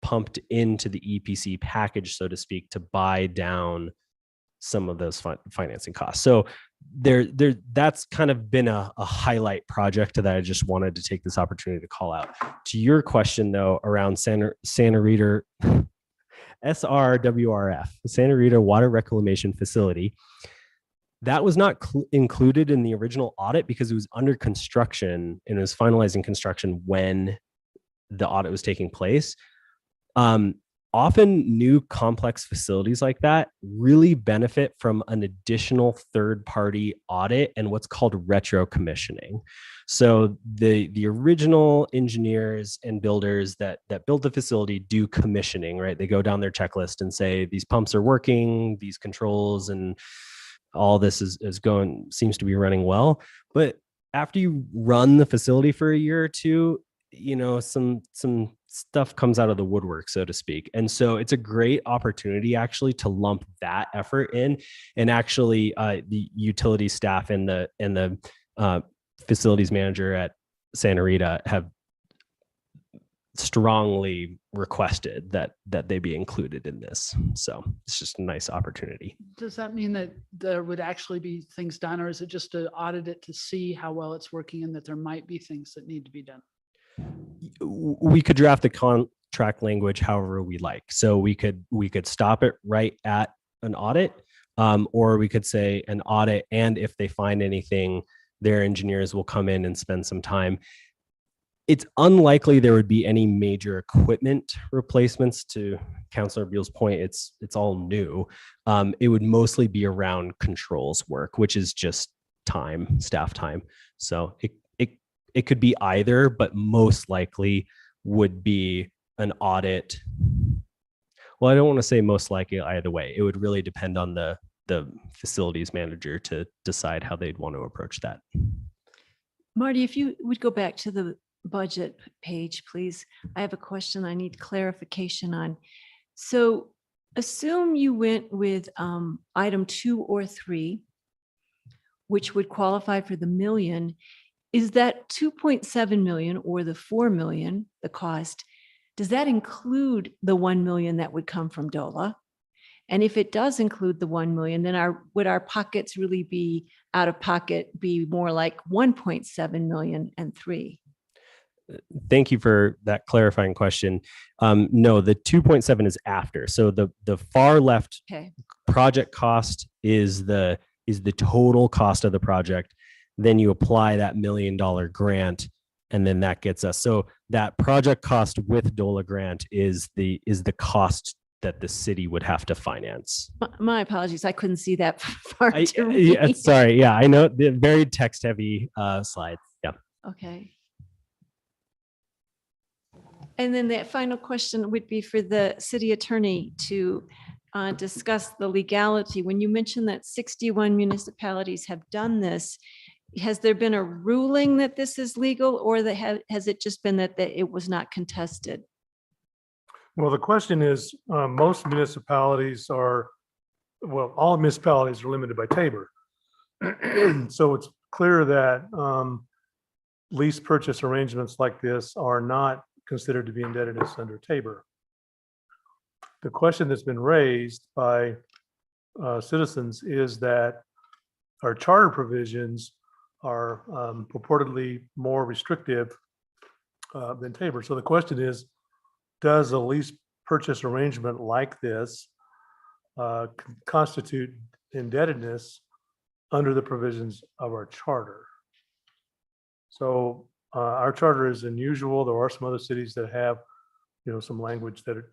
pumped into the EPC package, so to speak, to buy down some of those financing costs. So that's kind of been a highlight project that I just wanted to take this opportunity to call out. To your question, though, around Santa Rita SRWRF, the Santa Rita Water Reclamation Facility, that was not included in the original audit because it was under construction and it was finalizing construction when the audit was taking place. Often new complex facilities like that really benefit from an additional third-party audit and what's called retro commissioning. So the original engineers and builders that built the facility do commissioning, right? They go down their checklist and say, these pumps are working, these controls and all this seems to be running well. But after you run the facility for a year or two, some stuff comes out of the woodwork, so to speak. And so it's a great opportunity actually to lump that effort in, and actually the utility staff and the facilities manager at Santa Rita have strongly requested that they be included in this. So it's just a nice opportunity. Does that mean that there would actually be things done, or is it just to audit it to see how well it's working and that there might be things that need to be done? We could draft the contract language however we like. So we could stop it right at an audit, or we could say an audit, and if they find anything, their engineers will come in and spend some time. It's unlikely there would be any major equipment replacements. To Councilor Buell's point, it's all new. It would mostly be around controls work, which is just staff time. So it could be either, but most likely would be an audit. Well, I don't want to say most likely either way. It would really depend on the facilities manager to decide how they'd want to approach that. Marty, if you would go back to the budget page, please. I have a question I need clarification on. So assume you went with item 2 or 3, which would qualify for the million. Is that 2.7 million or the 4 million, the cost, does that include the 1 million that would come from DOLA? And if it does include the 1 million, then would our pockets really be out of pocket, be more like 1.7 million and 3? Thank you for that clarifying question. No, the 2.7 is after. So the far left Okay. project cost is the total cost of the project. Then you apply that $1 million grant, and then that gets us. So that project cost with DOLA grant is the cost that the city would have to finance. My apologies, I couldn't see that far. Yeah, sorry. Yeah, I know the very text heavy slides. Yeah. Okay. And then the final question would be for the city attorney to discuss the legality. When you mentioned that 61 municipalities have done this, has there been a ruling that this is legal, or has it just been that it was not contested? Well, the question is, most municipalities are, well, all municipalities are limited by Tabor. So it's clear that lease purchase arrangements like this are not considered to be indebtedness under Tabor. The question that's been raised by citizens is that our charter provisions are purportedly more restrictive than Tabor. So the question is, does a lease purchase arrangement like this constitute indebtedness under the provisions of our charter? So our charter is unusual. There are some other cities that have, some language that,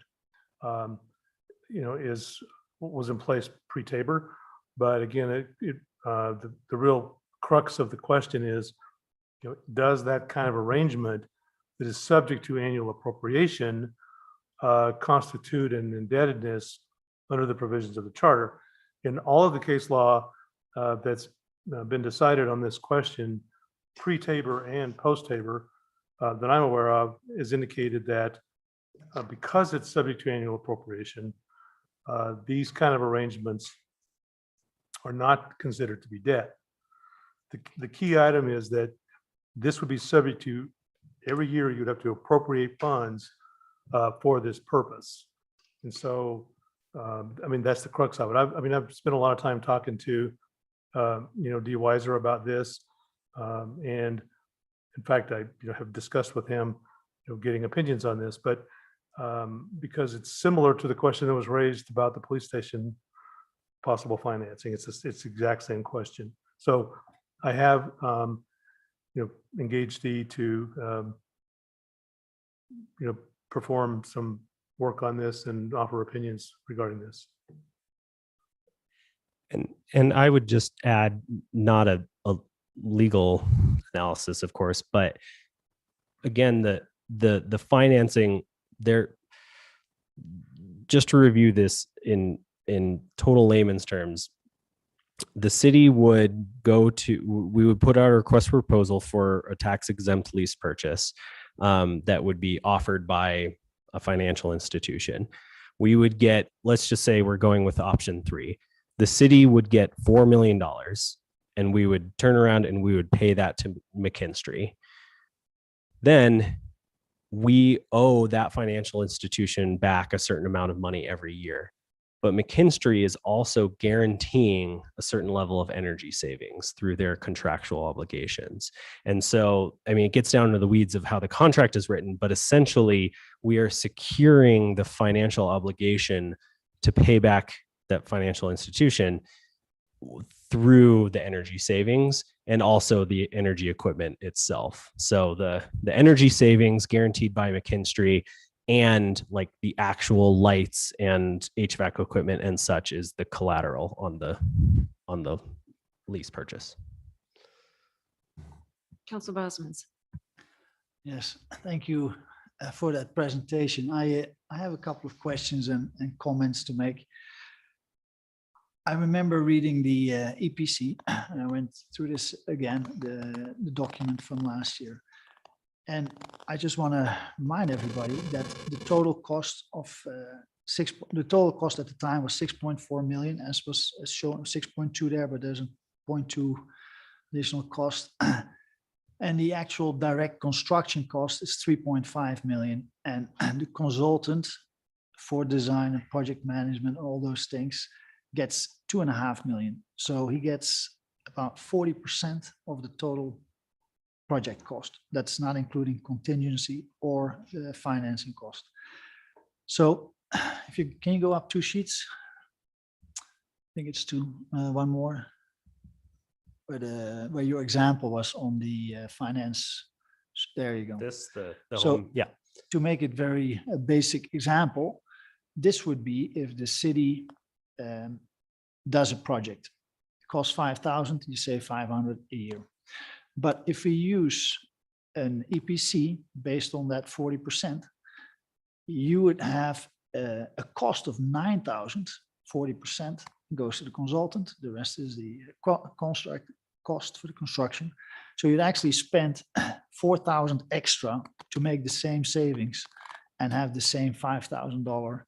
was in place pre-Tabor. But again, the real crux of the question is, does that kind of arrangement that is subject to annual appropriation constitute an indebtedness under the provisions of the charter? In all of the case law that's been decided on this question, pre-Tabor and post-Tabor, that I'm aware of, is indicated that because it's subject to annual appropriation, these kind of arrangements are not considered to be debt. The key item is that this would be subject to, every year you'd have to appropriate funds for this purpose. And so, that's the crux of it. I've spent a lot of time talking to, D. Weiser about this. And in fact, I have discussed with him, getting opinions on this, but because it's similar to the question that was raised about the police station possible financing. It's the exact same question. So I have, engaged Dee to, perform some work on this and offer opinions regarding this. And I would just add, not a legal analysis, of course, but again, the financing there, just to review this in total layman's terms, the city would we would put out a request for proposal for a tax exempt lease purchase that would be offered by a financial institution. We would get, let's just say we're going with option 3. The city would get $4 million, and we would turn around and we would pay that to McKinstry. Then we owe that financial institution back a certain amount of money every year. But McKinstry is also guaranteeing a certain level of energy savings through their contractual obligations. And so, it gets down to the weeds of how the contract is written, but essentially we are securing the financial obligation to pay back that financial institution through the energy savings and also the energy equipment itself. So the energy savings guaranteed by McKinstry and like the actual lights and HVAC equipment and such is the collateral on the lease purchase. Councilor Bosmans. Yes, thank you for that presentation. I have a couple of questions and comments to make. I remember reading the EPC, and I went through this again, the document from last year. And I just want to remind everybody that the total cost of the total cost at the time was 6.4 million, as was as shown, 6.2 there, but there's a 0.2 additional cost. And the actual direct construction cost is 3.5 million. And the consultant for design and project management, all those things, gets 2.5 million. So he gets about 40% of the total project cost. That's not including contingency or the financing cost. So if you can you go up 2 sheets? I think it's 2, one more. Where your example was on the finance. There you go. This, the So home, yeah. to make it very basic example, this would be if the city does a project. It costs 5,000, you save 500 a year. But if we use an EPC based on that 40%, you would have a cost of 9,000, 40% goes to the consultant, the rest is the construct cost for the construction. So you'd actually spend 4,000 extra to make the same savings and have the same $5,000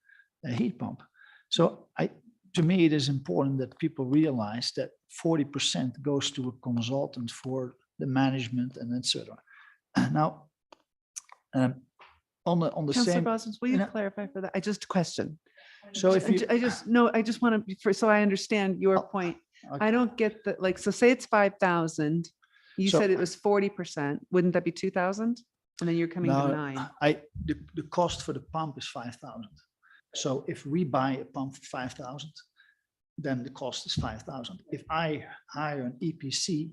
heat pump. So to me, it is important that people realize that 40% goes to a consultant for the management and etc. Now, on the Councilor same, Bosnes, will you clarify for that? I just question. So if you, I just want to, so I understand your point. okay. I don't get that, like, so say it's 5,000. You So- said it was 40%. Wouldn't that be 2,000? And then you're coming to No, 9. the cost for the pump is 5,000. So if we buy a pump for 5,000, then the cost is 5,000. If I hire an EPC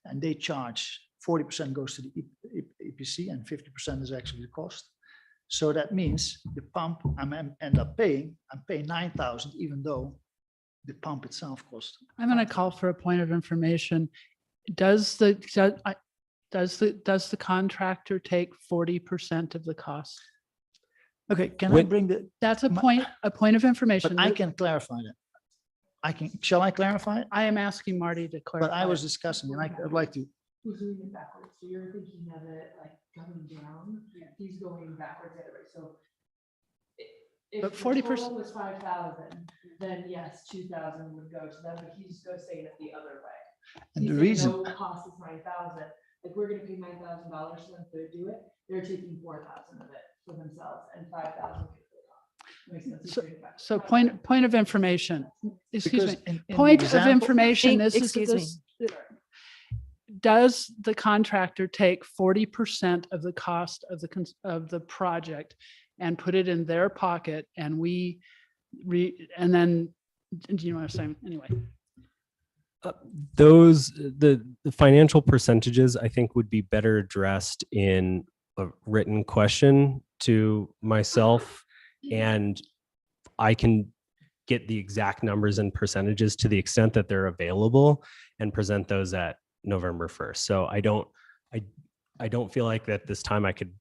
and they charge 40% goes to the EPC and 50% is actually the cost. So that means the pump I'm end up paying, I'm paying 9,000, even though the pump itself costs. I'm going to call for a point of information. Does the contractor take 40% of the cost? Okay, can I bring the? That's a point of information. But I can clarify that. Shall I clarify it? I am asking Marty to clarify. But I was discussing and I'd like to. He's doing it backwards. So you're thinking of it like coming down. He's going backwards anyway. So if But the 40% total was 5,000, then yes, 2,000 would go to them, but he's just saying it the other way. And He's the saying reason- no cost is 9,000. Like we're gonna pay $9,000 for them to do it. They're taking 4,000 of it for themselves and 5,000. So point of information, excuse Because me, in point the of example- information, this is, Excuse me. does the contractor take 40% of the cost of the project and put it in their pocket and and then, do you know what I'm saying? Anyway. The financial percentages, I think, would be better addressed in a written question to myself, and I can get the exact numbers and percentages to the extent that they're available and present those at November 1st. So I don't feel like at this time I could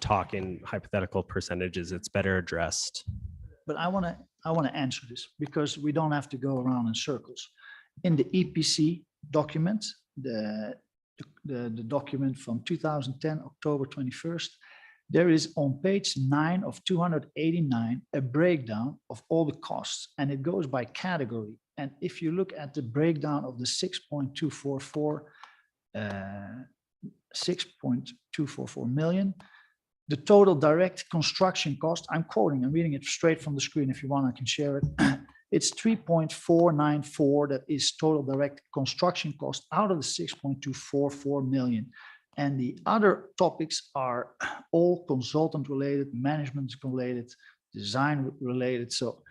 talk in hypothetical percentages. It's better addressed. But I want to answer this because we don't have to go around in circles. In the EPC document, the document from 2010, October 21st, there is on page 9 of 289 a breakdown of all the costs, and it goes by category. And if you look at the breakdown of the 6.244 million, the total direct construction cost, I'm reading it straight from the screen. If you want, I can share it. It's 3.494 that is total direct construction cost out of the 6.244 million. And the other topics are all consultant related, management related, design related. So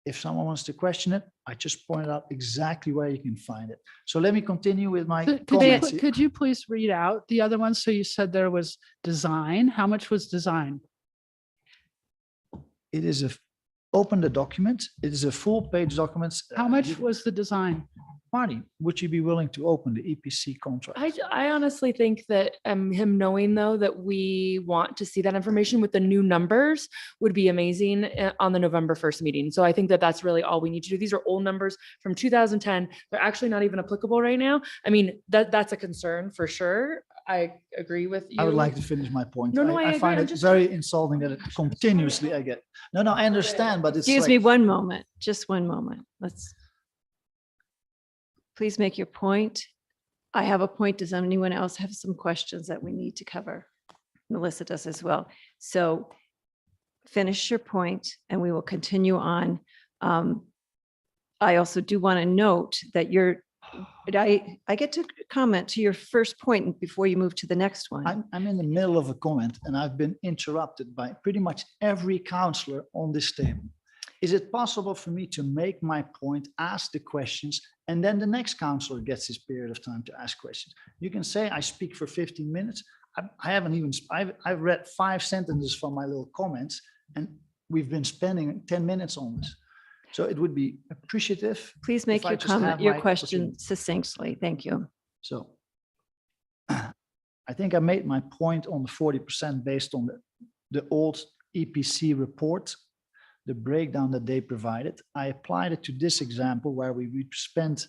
if someone wants to question it, I just pointed out exactly where you can find it. So let me continue with my comments. Could you please read out the other ones? So you said there was design. How much was design? It is open the document. It is a full page document. How much was the design? Marty, would you be willing to open the EPC contract? I honestly think that him knowing though that we want to see that information with the new numbers would be amazing on the November 1st meeting. So I think that that's really all we need to do. These are old numbers from 2010. They're actually not even applicable right now. I mean, that's a concern for sure. I agree with you. I would like to finish my point. No, I agree. find I'm it just very insulting that it continuously I get. No, I understand, but it's Excuse like, me one moment, just one moment. Please make your point. I have a point. Does anyone else have some questions that we need to cover? Melissa does as well. So finish your point and we will continue on. I also do want to note that I get to comment to your first point before you move to the next one. I'm in the middle of a comment and I've been interrupted by pretty much every counselor on this table. Is it possible for me to make my point, ask the questions, and then the next counselor gets his period of time to ask questions? You can say I speak for 15 minutes. I haven't even, I've read 5 sentences from my little comments and we've been spending 10 minutes on this. So it would be appreciative. Please make if I your just have comment, your my question opportunity. succinctly. Thank you. So I think I made my point on the 40% based on the old EPC report, the breakdown that they provided. I applied it to this example where we spent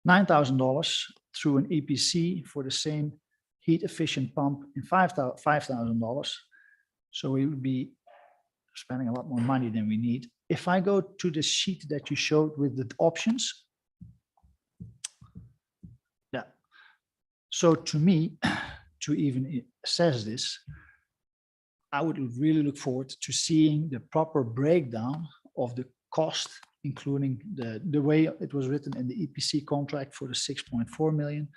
$9,000 through an EPC for the same heat efficient pump in $5,000. So we would be spending a lot more money than we need. If I go to the sheet that you showed with the options, yeah. So to me, to even assess this, I would really look forward to seeing the proper breakdown of the cost, including the way it was written in the EPC contract for the 6.4 million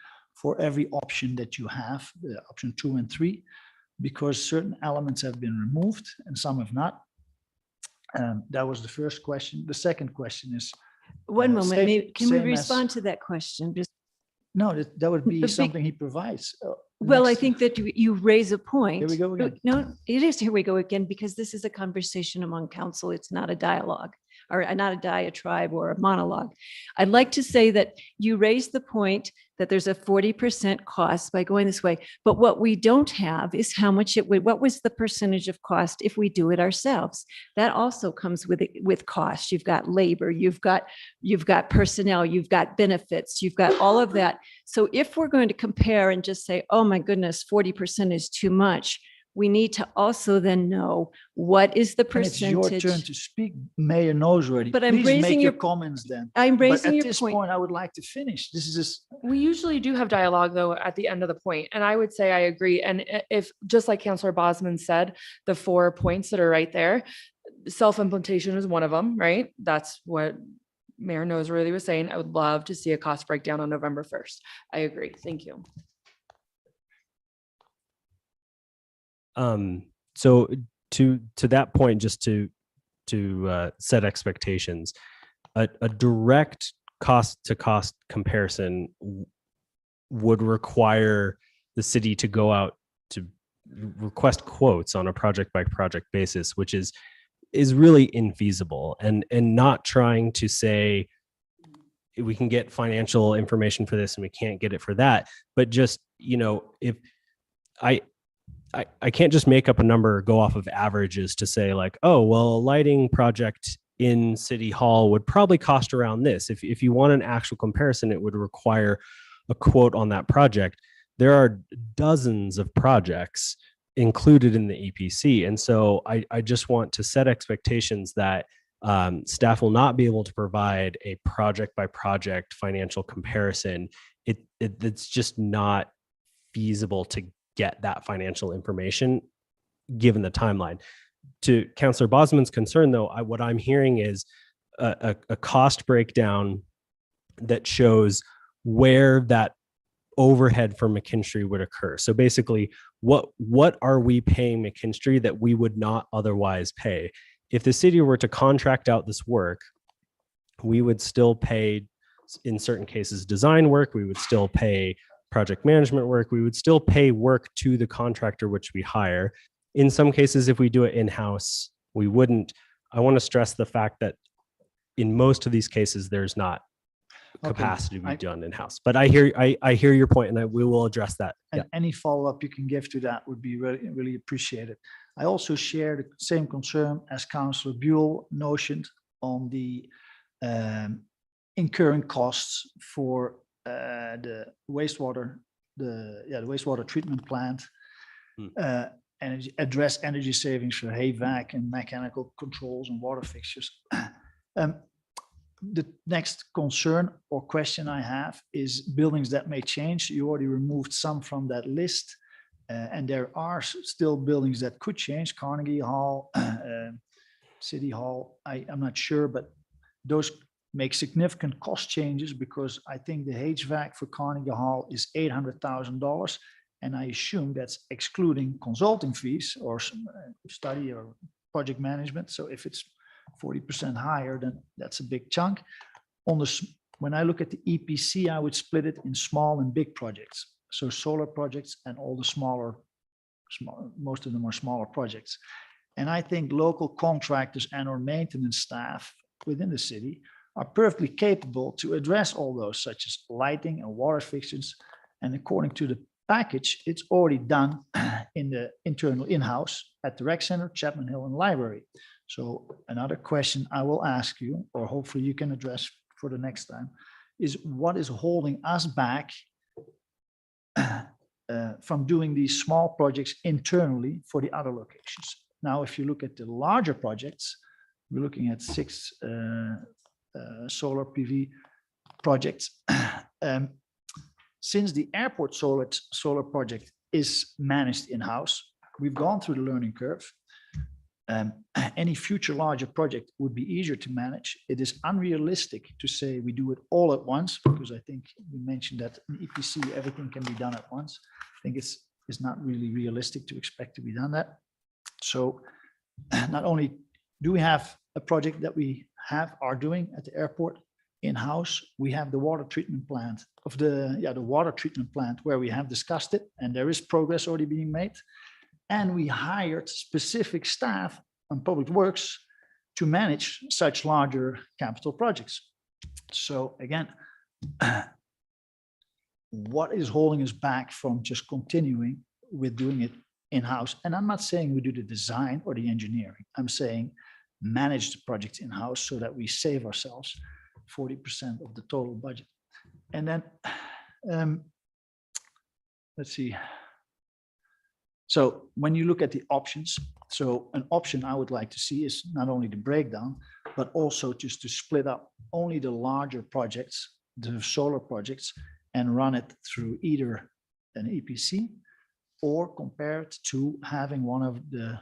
for every option that you have, the option 2 and 3, because certain elements have been removed and some have not. That was the first question. The second question is. One moment, can we same as- respond to that question? Just No, that would be But something he provides. Well, I Next- think that you raise a point. Here we go again. No, it is, here we go again, because this is a conversation among council. It's not a dialogue or not a diatribe or a monologue. I'd like to say that you raised the point that there's a 40% cost by going this way. But what we don't have is how much it would, what was the percentage of cost if we do it ourselves? That also comes with cost. You've got labor, you've got personnel, you've got benefits, you've got all of that. So if we're going to compare and just say, oh my goodness, 40% is too much, we need to also then know what is the And it's your percentage. turn to speak. Mayor knows already. But I'm Please raising make your your- comments then. I'm raising But your at this point. point, I would like to finish. This is just. We usually do have dialogue though at the end of the point, and I would say I agree. And if, just like Councillor Bosman said, the 4 points that are right there, self-implementation is one of them, right? That's what Mayor Noseworthy was saying. I would love to see a cost breakdown on November 1st. I agree. Thank you. So to that point, just to set expectations, a direct cost to cost comparison would require the city to go out to request quotes on a project by project basis, which is really infeasible, and not trying to say we can get financial information for this and we can't get it for that, but just, if I can't just make up a number or go off of averages to say like, oh, well, a lighting project in City Hall would probably cost around this. If you want an actual comparison, it would require a quote on that project. There are dozens of projects included in the EPC. And so I just want to set expectations that staff will not be able to provide a project by project financial comparison. It's just not feasible to get that financial information given the timeline. To Councillor Bosman's concern, though, what I'm hearing is a cost breakdown that shows where that overhead for McKinstry would occur. So basically, what are we paying McKinstry that we would not otherwise pay? If the city were to contract out this work, we would still pay, in certain cases, design work. We would still pay project management work. We would still pay work to the contractor which we hire. In some cases, if we do it in-house, we wouldn't. I want to stress the fact that in most of these cases, there's not capacity to be done in-house. But I hear your point, and we will address that. And any follow-up you can give to that would be really, really appreciated. I also share the same concern as Councillor Buell notioned on the incurring costs for the wastewater the wastewater treatment plant, address energy savings for HVAC and mechanical controls and water fixtures. The next concern or question I have is buildings that may change. You already removed some from that list, and there are still buildings that could change. Carnegie Hall, City Hall, I'm not sure, but those make significant cost changes because I think the HVAC for Carnegie Hall is $800,000. And I assume that's excluding consulting fees or study or project management. So if it's 40% higher, then that's a big chunk. When I look at the EPC, I would split it in small and big projects. So solar projects and all the smaller, most of them are smaller projects. And I think local contractors and or maintenance staff within the city are perfectly capable to address all those, such as lighting and water fixtures. And according to the package, it's already done in the internal in-house at the rec center, Chapman Hill, and library. So another question I will ask you, or hopefully you can address for the next time, is what is holding us back from doing these small projects internally for the other locations? Now, if you look at the larger projects, we're looking at 6 solar PV projects. Since the airport solar project is managed in-house, we've gone through the learning curve. Any future larger project would be easier to manage. It is unrealistic to say we do it all at once, because I think you mentioned that in EPC, everything can be done at once. I think it's not really realistic to expect to be done that. So not only do we have a project that we are doing at the airport in-house, we have the water treatment plant the water treatment plant where we have discussed it, and there is progress already being made. And we hired specific staff on public works to manage such larger capital projects. So again, what is holding us back from just continuing with doing it in-house? And I'm not saying we do the design or the engineering. I'm saying manage the project in-house so that we save ourselves 40% of the total budget. And then let's see. So when you look at the options, so an option I would like to see is not only the breakdown, but also just to split up only the larger projects, the solar projects, and run it through either an EPC or compared to having one of the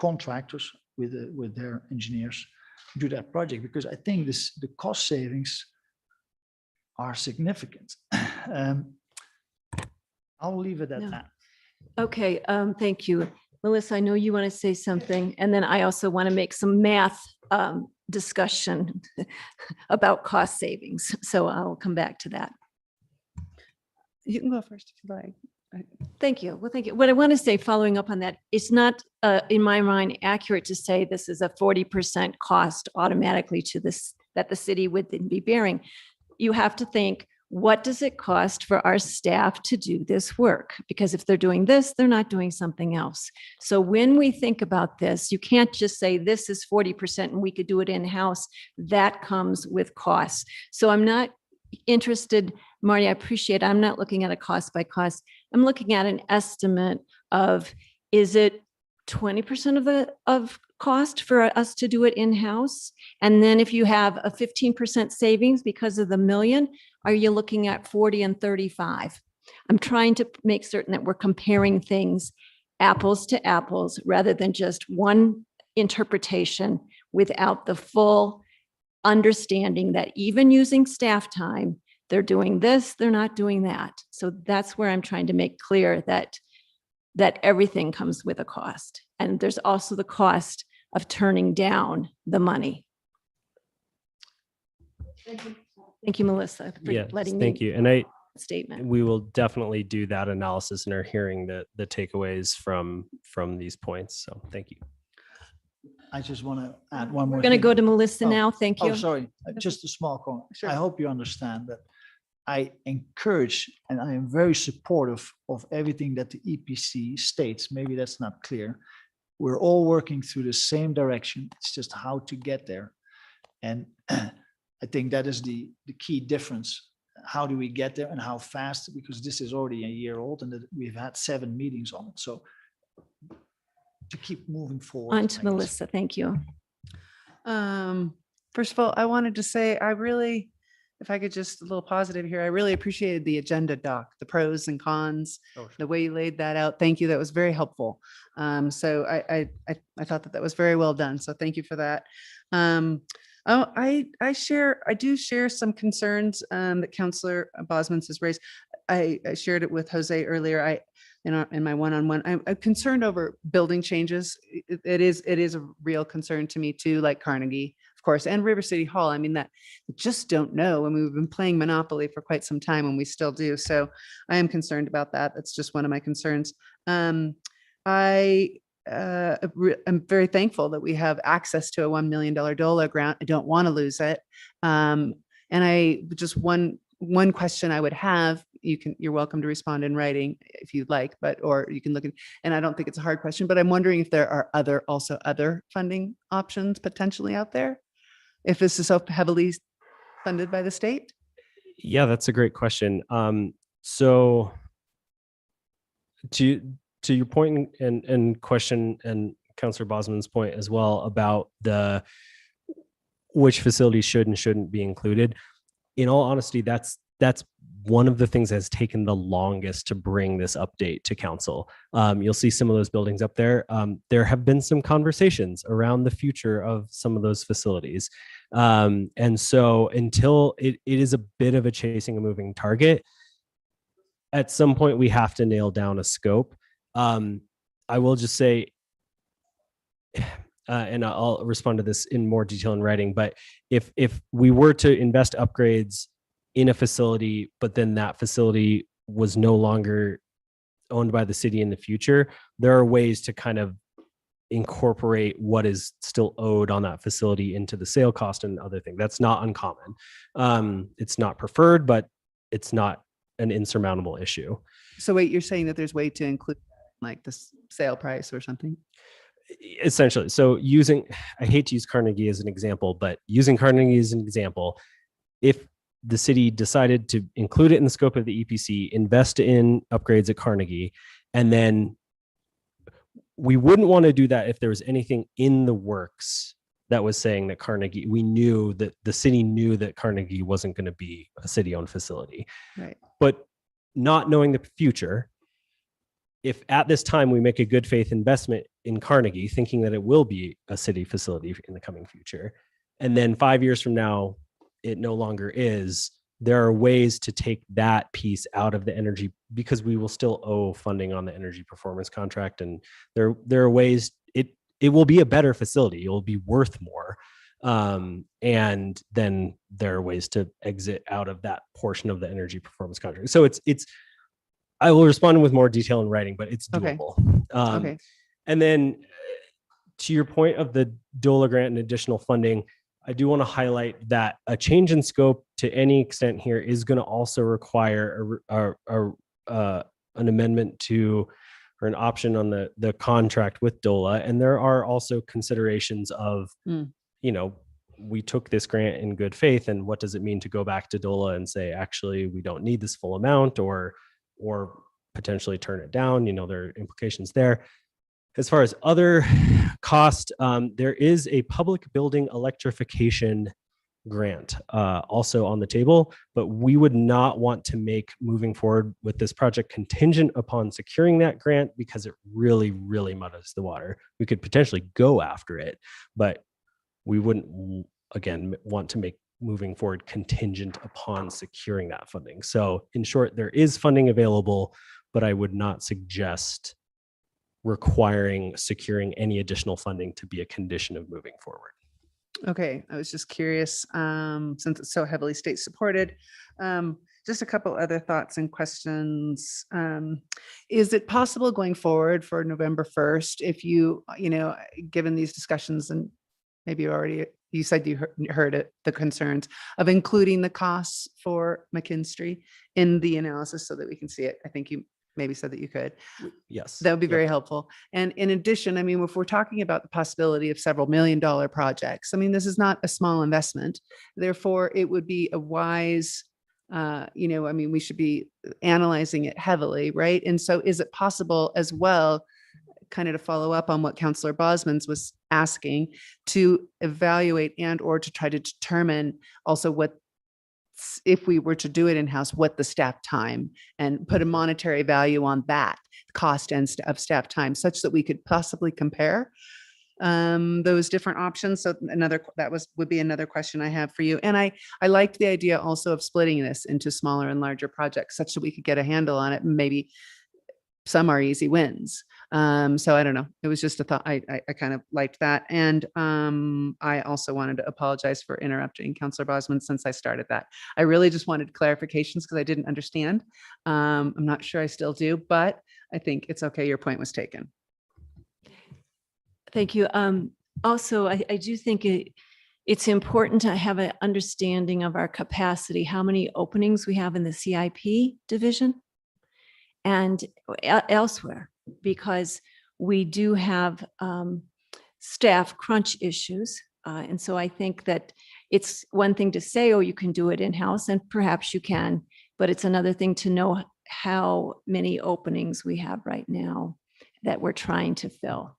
contractors with their engineers do that project, because I think the cost savings are significant. I'll leave it at that. Okay, thank you. Melissa, I know you want to say something, and then I also want to make some math discussion about cost savings. So I'll come back to that. You can go first if you like. Thank you. Well, thank you. What I want to say, following up on that, it's not, in my mind, accurate to say this is a 40% cost automatically to this, that the city would then be bearing. You have to think, what does it cost for our staff to do this work? Because if they're doing this, they're not doing something else. So when we think about this, you can't just say this is 40% and we could do it in-house. That comes with costs. So I'm not interested, Marty, I appreciate, I'm not looking at a cost by cost. I'm looking at an estimate of, is it 20% of cost for us to do it in-house? And then if you have a 15% savings because of the million, are you looking at 40 and 35? I'm trying to make certain that we're comparing things apples to apples rather than just one interpretation without the full understanding that even using staff time, they're doing this, they're not doing that. So that's where I'm trying to make clear that everything comes with a cost. And there's also the cost of turning down the money. Thank you, Melissa, for letting me. Thank you. And statement. We will definitely do that analysis and are hearing the takeaways from these points. So thank you. I just want to add one more. We're going to thing. go to Melissa now. Thank you. Oh, sorry. Just a small comment. I hope you understand that I encourage and I am very supportive of everything that the EPC states. Maybe that's not clear. We're all working through the same direction. It's just how to get there. And I think that is the key difference. how do we get there and how fast, because this is already a year old and we've had 7 meetings on it. So to keep moving forward. On to Melissa. Thank you. First of all, I wanted to say, if I could just a little positive here, I really appreciated the agenda doc, the pros and cons, the way you laid that out. Thank you. That was very helpful. So I thought that was very well done. So thank you for that. I do share some concerns that Councillor Bosmans has raised. I shared it with Jose earlier. In my one-on-one, I'm concerned over building changes. It is a real concern to me too, like Carnegie, of course, and River City Hall. I mean, that we just don't know. I mean, we've been playing Monopoly for quite some time and we still do. So I am concerned about that. That's just one of my concerns. I'm very thankful that we have access to a $1 million DOLA grant. I don't want to lose it. And I just one question I would have, you're welcome to respond in writing if you'd like, or you can look at, and I don't think it's a hard question, but I'm wondering if there are other funding options potentially out there, if this is so heavily funded by the state. Yeah, that's a great question. So to your point and question, and Councillor Bosman's point as well about which facilities should and shouldn't be included. In all honesty, that's one of the things that has taken the longest to bring this update to council. You'll see some of those buildings up there. There have been some conversations around the future of some of those facilities. And so until it is a bit of a chasing a moving target, at some point we have to nail down a scope. I will just say, and I'll respond to this in more detail in writing, but if we were to invest upgrades in a facility, but then that facility was no longer owned by the city in the future, there are ways to kind of incorporate what is still owed on that facility into the sale cost and other things. That's not uncommon. It's not preferred, but it's not an insurmountable issue. So wait, you're saying that there's way to include like the sale price or something? Essentially. So I hate to use Carnegie as an example, but using Carnegie as an example, if the city decided to include it in the scope of the EPC, invest in upgrades at Carnegie, and then we wouldn't want to do that if there was anything in the works that was saying that Carnegie, we knew that the city knew that Carnegie wasn't going to be a city-owned facility. Right. But not knowing the future, if at this time we make a good faith investment in Carnegie, thinking that it will be a city facility in the coming future, and then 5 years from now, it no longer is, there are ways to take that piece out of the energy, because we will still owe funding on the energy performance contract. And there are ways it will be a better facility. It will be worth more. And then there are ways to exit out of that portion of the energy performance contract. So I will respond with more detail in writing, but it's doable. Okay. And then to your point of the DOLA grant and additional funding, I do want to highlight that a change in scope to any extent here is going to also require an amendment to, or an option on the contract with DOLA. And there are also considerations of, we took this grant in good faith, and what does it mean to go back to DOLA and say, actually, we don't need this full amount, or potentially turn it down. There are implications there. As far as other cost, there is a public building electrification grant also on the table, but we would not want to make moving forward with this project contingent upon securing that grant, because it really, really muddies the water. We could potentially go after it, but we wouldn't, again, want to make moving forward contingent upon securing that funding. So in short, there is funding available, but I would not suggest securing any additional funding to be a condition of moving forward. Okay, I was just curious, since it's so heavily state supported, just a couple other thoughts and questions. Is it possible going forward for November 1st, if given these discussions, and maybe you said you heard it, the concerns of including the costs for McKinstry in the analysis so that we can see it? I think you maybe said that you could. Yes. That would be very helpful. And in addition, if we're talking about the possibility of several $1 million projects, this is not a small investment. Therefore, it would be a wise You know, I mean, we should be analyzing it heavily, right? And so is it possible as well, kind of to follow up on what Councillor Bosman's was asking, to evaluate and or to try to determine also what, if we were to do it in-house, what the staff time, and put a monetary value on that cost and of staff time, such that we could possibly compare those different options. So would be another question I have for you. And I liked the idea also of splitting this into smaller and larger projects, such that we could get a handle on it. And maybe some are easy wins. So I don't know. It was just a thought. I kind of liked that. And I also wanted to apologize for interrupting Councillor Bosman since I started that. I really just wanted clarifications because I didn't understand. I'm not sure I still do, but I think it's okay. Your point was taken. Thank you. Also, I do think it's important to have an understanding of our capacity, how many openings we have in the CIP division and elsewhere, because we do have staff crunch issues. And so I think that it's one thing to say, oh, you can do it in-house, and perhaps you can, but it's another thing to know how many openings we have right now that we're trying to fill.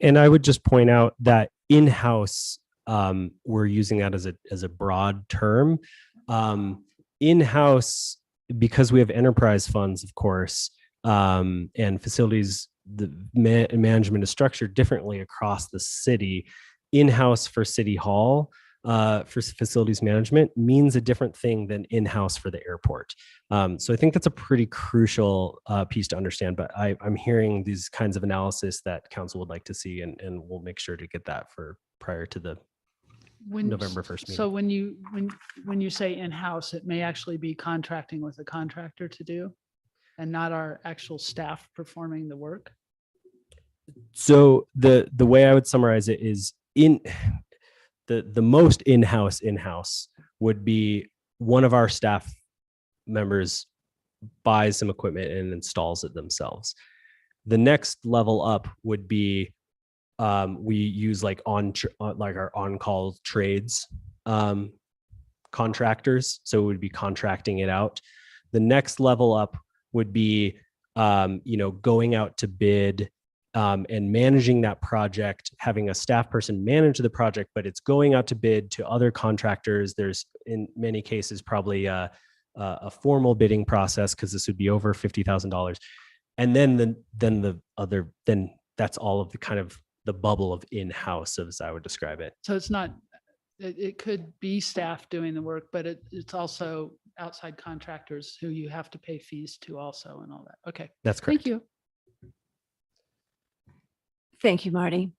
And I would just point out that in-house, we're using that as a broad term. In-house, because we have enterprise funds, of course, and facilities, the management is structured differently across the city. In-house for City Hall, for facilities management, means a different thing than in-house for the airport. So I think that's a pretty crucial piece to understand, but I'm hearing these kinds of analysis that council would like to see, and we'll make sure to get that for prior to the November 1st meeting. So when you say in-house, it may actually be contracting with a contractor to do, and not our actual staff performing the work. So the way I would summarize it is the most in-house would be one of our staff members buys some equipment and installs it themselves. The next level up would be we use like our on-call trades contractors. So it would be contracting it out. The next level up would be going out to bid and managing that project, having a staff person manage the project, but it's going out to bid to other contractors. There's in many cases probably a formal bidding process, because this would be over $50,000. And then that's all of the kind of the bubble of in-house, as I would describe it. So it's not, it could be staff doing the work, but it's also outside contractors who you have to pay fees to also and all that. Okay. That's correct. Thank you. Thank you, Marty.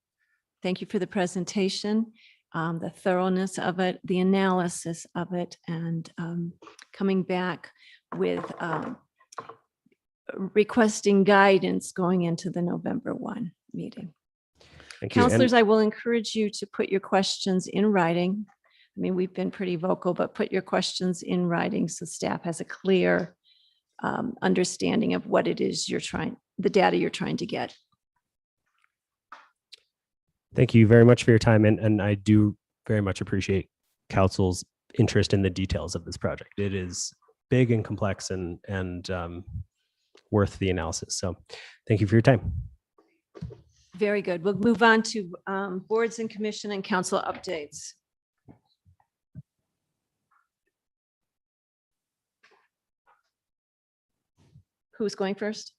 Thank you for the presentation, the thoroughness of it, the analysis of it, and coming back with requesting guidance going into the November 1 meeting. Thank you. Counselors, I will encourage you to put your questions in writing. I mean, we've been pretty vocal, but put your questions in writing so staff has a clear understanding of what it is the data you're trying to get. Thank you very much for your time. And I do very much appreciate council's interest in the details of this project. It is big and complex and worth the analysis. So thank you for your time. Very good. We'll move on to boards and commission and council updates. Who's going first?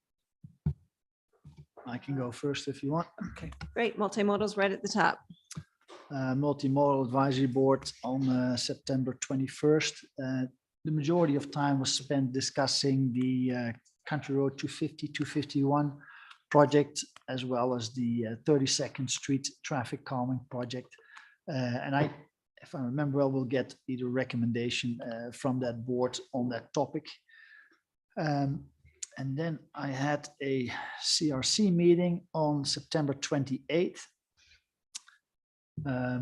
I can go first if you want. Okay, great. Multimodal's right at the top. Multimodal Advisory Board on September 21st. The majority of time was spent discussing the Country Road 250, 251 project, as well as the 32nd Street traffic calming project. And if I remember well, we'll get either recommendation from that board on that topic. And then I had a CRC meeting on September 28th. I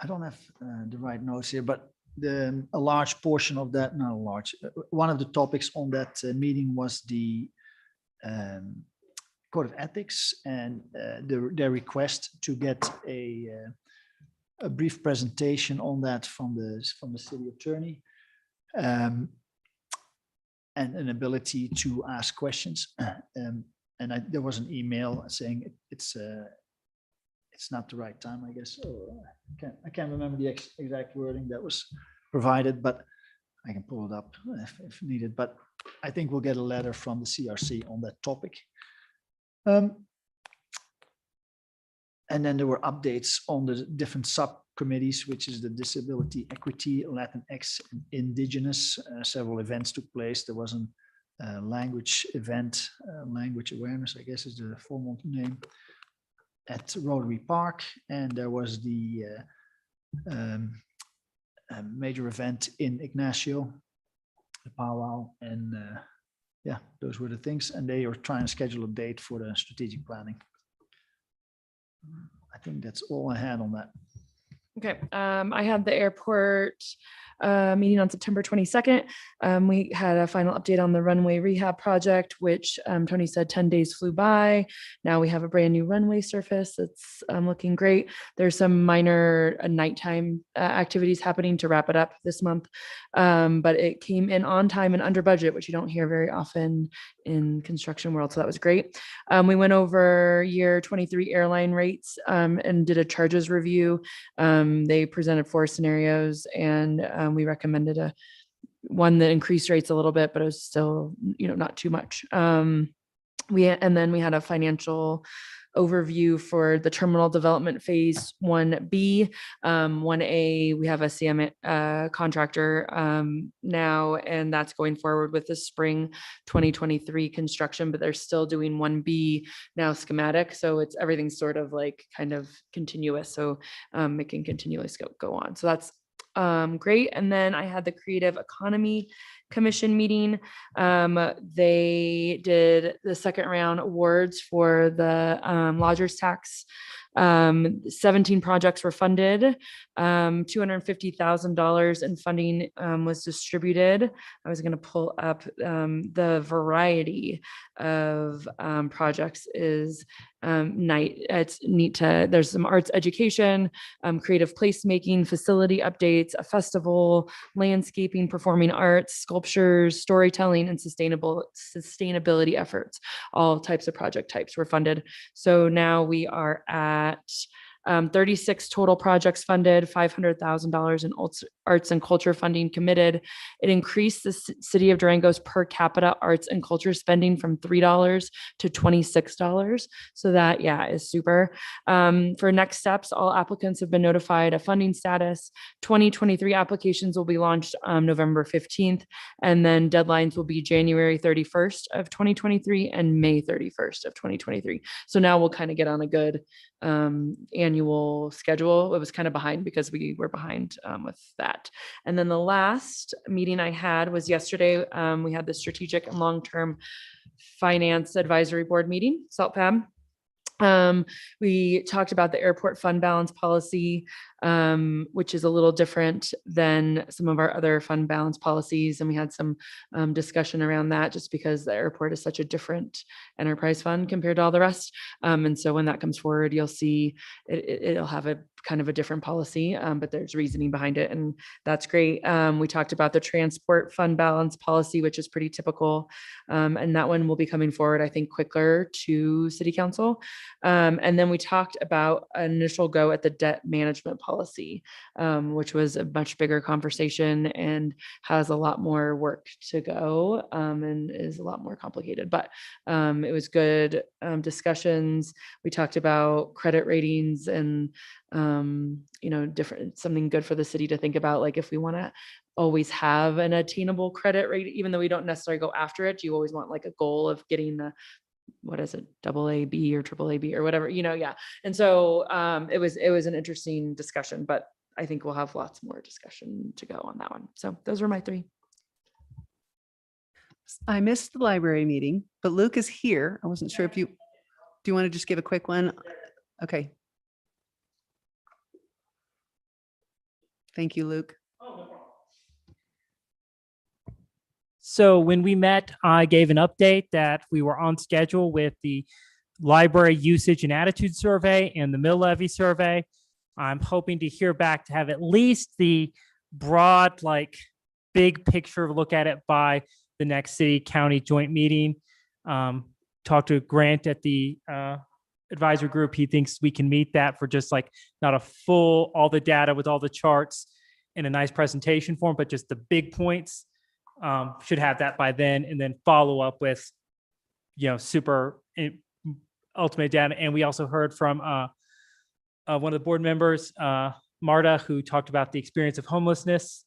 don't have the right notes here, but a large portion of that, not a large, one of the topics on that meeting was the Code of Ethics and their request to get a a brief presentation on that from the city attorney, and an ability to ask questions. There was an email saying it's not the right time, I guess. I can't remember the exact wording that was provided, but I can pull it up if needed. But I think we'll get a letter from the CRC on that topic. And then there were updates on the different subcommittees, which is the Disability Equity, Latinx, and Indigenous. Several events took place. There was a language event, language awareness, I guess is the formal name, at Rotary Park. And there was the major event in Ignacio, the powwow. And yeah, those were the things. And they are trying to schedule a date for the strategic planning. I think that's all I had on that. Okay, I had the airport meeting on September 22nd. We had a final update on the runway rehab project, which Tony said 10 days flew by. Now we have a brand new runway surface. It's looking great. There's some minor nighttime activities happening to wrap it up this month, but it came in on time and under budget, which you don't hear very often in construction world. So that was great. We went over year 23 airline rates and did a charges review. They presented 4 scenarios, and we recommended one that increased rates a little bit, but it was still, not too much. And then we had a financial overview for the terminal development phase 1B. 1A, we have a CM contractor now, and that's going forward with the spring 2023 construction, but they're still doing 1B now schematic. So everything's sort of like kind of continuous. So it can continually go on. So that's great. And then I had the Creative Economy Commission meeting. They did the second round awards for the lodgers tax. 17 projects were funded. $250,000 in funding was distributed. I was going to pull up the variety of projects is it's neat there's some arts education, creative placemaking, facility updates, a festival, landscaping, performing arts, sculptures, storytelling, and sustainability efforts. All types of project types were funded. So now we are at 36 total projects funded, $500,000 in arts and culture funding committed. It increased the city of Durango's per capita arts and culture spending from $3 to $26. So that, is super. For next steps, all applicants have been notified of funding status. 2023 applications will be launched November 15th, and then deadlines will be January 31st of 2023 and May 31st of 2023. So now we'll kind of get on a good annual schedule. It was kind of behind because we were behind with that. And then the last meeting I had was yesterday. We had the strategic and long-term finance advisory board meeting, SALTPAB. We talked about the airport fund balance policy, which is a little different than some of our other fund balance policies. And we had some discussion around that just because the airport is such a different enterprise fund compared to all the rest. And so when that comes forward, you'll see it'll have a kind of a different policy, but there's reasoning behind it. And that's great. We talked about the transport fund balance policy, which is pretty typical. And that one will be coming forward, I think, quicker to city council. And then we talked about an initial go at the debt management policy, which was a much bigger conversation and has a lot more work to go, and is a lot more complicated, but it was good discussions. We talked about credit ratings and different, something good for the city to think about. Like if we want to always have an attainable credit rate, even though we don't necessarily go after it, you always want like a goal of getting the, what is it, AA-B or AAA-B or whatever, And so it was an interesting discussion, but I think we'll have lots more discussion to go on that one. So those were my 3. I missed the library meeting, but Luke is here. I wasn't sure if do you want to just give a quick one? Okay. Thank you, Luke. So when we met, I gave an update that we were on schedule with the library usage and attitude survey and the mill levy survey. I'm hoping to hear back to have at least the broad, like big picture look at it by the next city county joint meeting. Talk to Grant at the advisory group. He thinks we can meet that for just like not a full, all the data with all the charts in a nice presentation form, but just the big points. Should have that by then, and then follow up with, super ultimate data. And we also heard from one of the board members, Marta, who talked about the experience of homelessness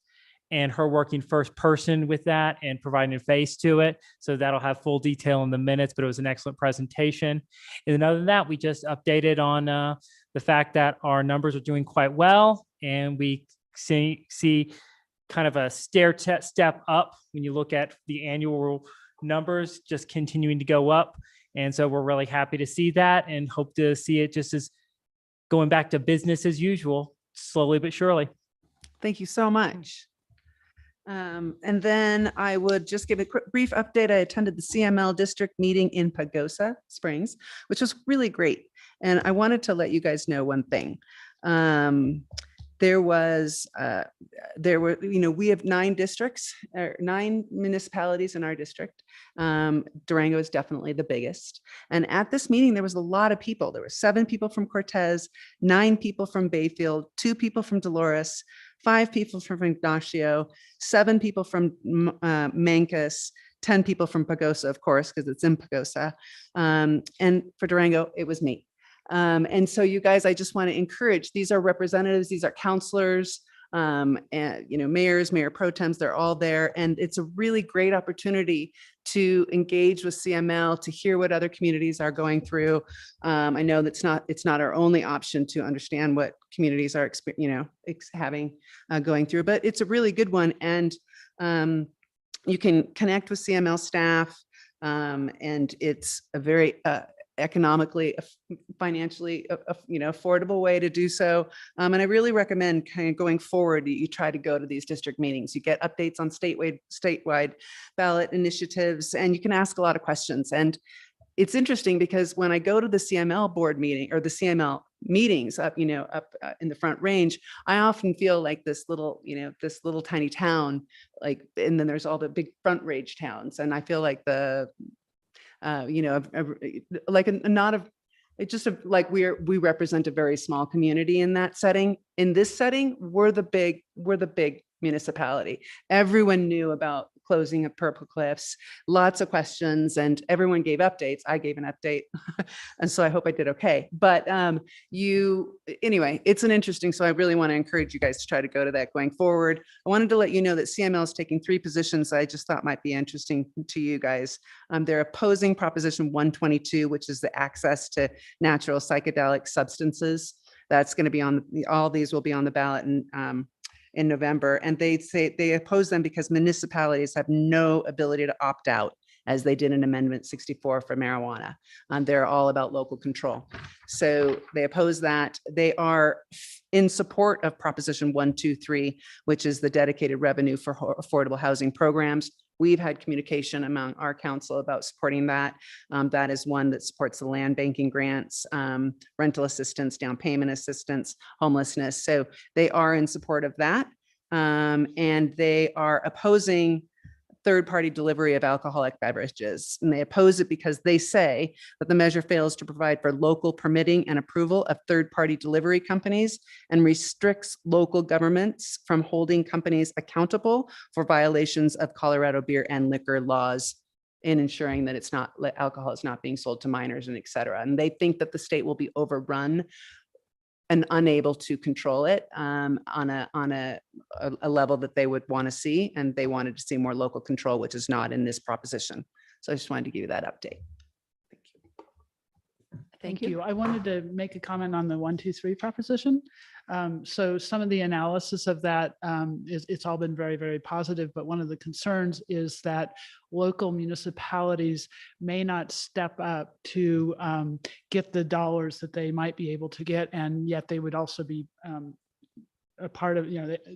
and her working first person with that and providing a face to it. So that'll have full detail in the minutes, but it was an excellent presentation. And then other than that, we just updated on the fact that our numbers are doing quite well. And we see kind of a step up when you look at the annual numbers just continuing to go up. And so we're really happy to see that and hope to see it just as going back to business as usual, slowly but surely. Thank you so much. And then I would just give a quick brief update. I attended the CML district meeting in Pagosa Springs, which was really great. And I wanted to let you guys know one thing. There were, we have 9 districts, or 9 municipalities in our district. Durango is definitely the biggest. And at this meeting, there was a lot of people. There were 7 people from Cortez, 9 people from Bayfield, 2 people from Dolores, 5 people from Ignacio, 7 people from Mancos, 10 people from Pagosa, of course, because it's in Pagosa. And for Durango, it was me. And so you guys, I just want to encourage, these are representatives, these are counselors, and mayors, mayor pro tems, they're all there. And it's a really great opportunity to engage with CML, to hear what other communities are going through. I know that's it's not our only option to understand what communities are going through, but it's a really good one. And you can connect with CML staff, and it's a very economically, financially, affordable way to do so. And I really recommend kind of going forward, you try to go to these district meetings. You get updates on statewide ballot initiatives, and you can ask a lot of questions. And it's interesting because when I go to the CML board meeting or the CML meetings up in the Front Range, I often feel like this little tiny town, and then there's all the big Front Range towns. And I feel like we represent a very small community in that setting. In this setting, we're the big municipality. Everyone knew about closing of Purple Cliffs, lots of questions, and everyone gave updates. I gave an update. And so I hope I did okay. But anyway, it's an interesting, so I really want to encourage you guys to try to go to that going forward. I wanted to let you know that CML is taking 3 positions that I just thought might be interesting to you guys. They're opposing Proposition 122, which is the access to natural psychedelic substances. That's going to be all these will be on the ballot in November. And they say they oppose them because municipalities have no ability to opt out, as they did in Amendment 64 for marijuana. They're all about local control. So they oppose that. They are in support of Proposition 123, which is the dedicated revenue for affordable housing programs. We've had communication among our council about supporting that. That is one that supports the land banking grants, rental assistance, down payment assistance, homelessness. So they are in support of that. And they are opposing third-party delivery of alcoholic beverages. And they oppose it because they say that the measure fails to provide for local permitting and approval of third-party delivery companies and restricts local governments from holding companies accountable for violations of Colorado beer and liquor laws in ensuring that alcohol is not being sold to minors and et cetera. And they think that the state will be overrun and unable to control it on a level that they would want to see. And they wanted to see more local control, which is not in this proposition. So I just wanted to give you that update. Thank you. I wanted to make a comment on the 123 proposition. So some of the analysis of that it's all been very, very positive, but one of the concerns is that local municipalities may not step up to get the dollars that they might be able to get, and yet they would also be a part of,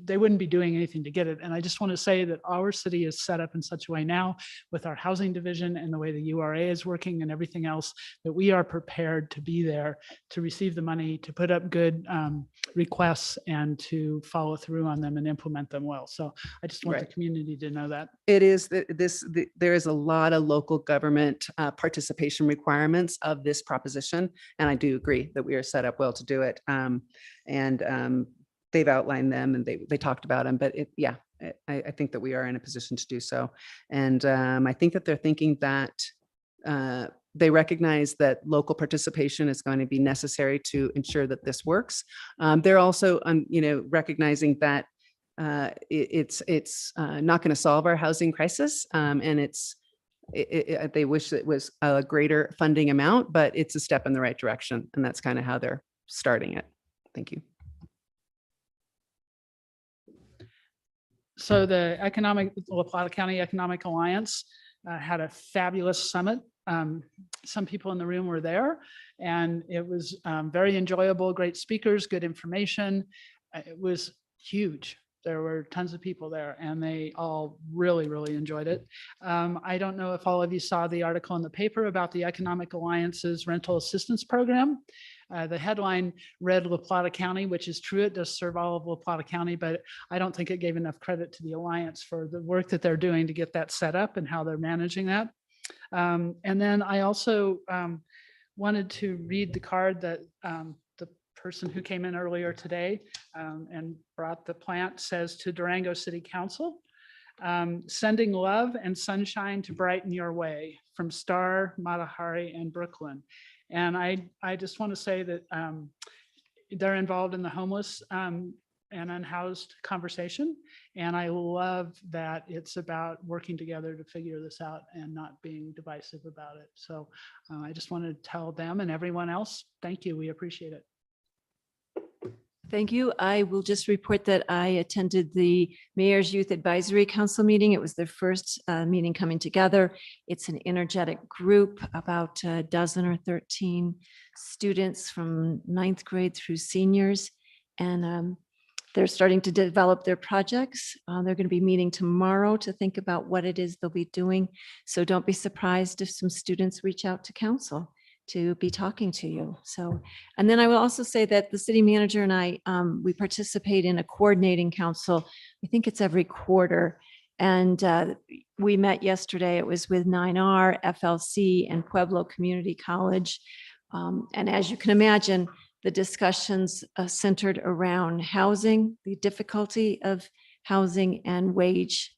they wouldn't be doing anything to get it. And I just want to say that our city is set up in such a way now with our housing division and the way the URA is working and everything else, that we are prepared to be there to receive the money, to put up good requests and to follow through on them and implement them well. So I just want the Right. community to know that. It is, there is a lot of local government participation requirements of this proposition. And I do agree that we are set up well to do it. They've outlined them and they talked about them, but I think that we are in a position to do so. And I think that they're thinking that they recognize that local participation is going to be necessary to ensure that this works. They're also, recognizing that it's not going to solve our housing crisis, and they wish it was a greater funding amount, but it's a step in the right direction, and that's kind of how they're starting it. Thank you. So the La Plata County Economic Alliance had a fabulous summit. Some people in the room were there, and it was very enjoyable, great speakers, good information. It was huge. There were tons of people there and they all really, really enjoyed it. I don't know if all of you saw the article in the paper about the Economic Alliance's rental assistance program. The headline read La Plata County, which is true. It does serve all of La Plata County, but I don't think it gave enough credit to the Alliance for the work that they're doing to get that set up and how they're managing that. And then I also wanted to read the card that the person who came in earlier today and brought the plant says to Durango City Council, sending love and sunshine to brighten your way from Star, Matahari, and Brooklyn. And I just want to say that they're involved in the homeless and unhoused conversation. And I love that it's about working together to figure this out and not being divisive about it. So I just want to tell them and everyone else, thank you. We appreciate it. Thank you. I will just report that I attended the Mayor's Youth Advisory Council meeting. It was their first meeting coming together. It's an energetic group, about a dozen or 13 students from 9th grade through seniors. And they're starting to develop their projects. They're going to be meeting tomorrow to think about what it is they'll be doing. So don't be surprised if some students reach out to council to be talking to you. So, and then I will also say that the city manager and I, we participate in a coordinating council. I think it's every quarter. And we met yesterday. It was with 9R, FLC, and Pueblo Community College. And as you can imagine, the discussions centered around housing, the difficulty of housing, and wage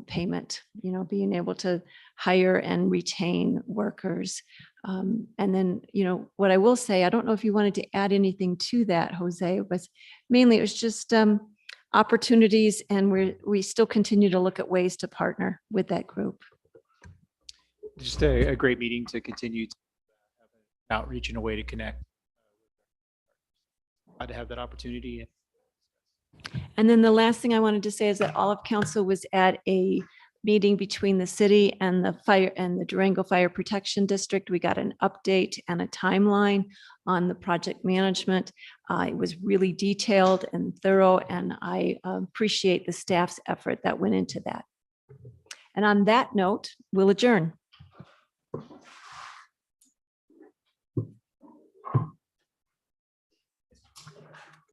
payment, being able to hire and retain workers. And then, what I will say, I don't know if you wanted to add anything to that, Jose, but mainly it was just opportunities, and we still continue to look at ways to partner with that group. Just a great meeting to continue to outreach in a way to connect. Glad to have that opportunity. And then the last thing I wanted to say is that all of council was at a meeting between the city and the fire and the Durango Fire Protection District. We got an update and a timeline on the project management. It was really detailed and thorough, and I appreciate the staff's effort that went into that. And on that note, we'll adjourn.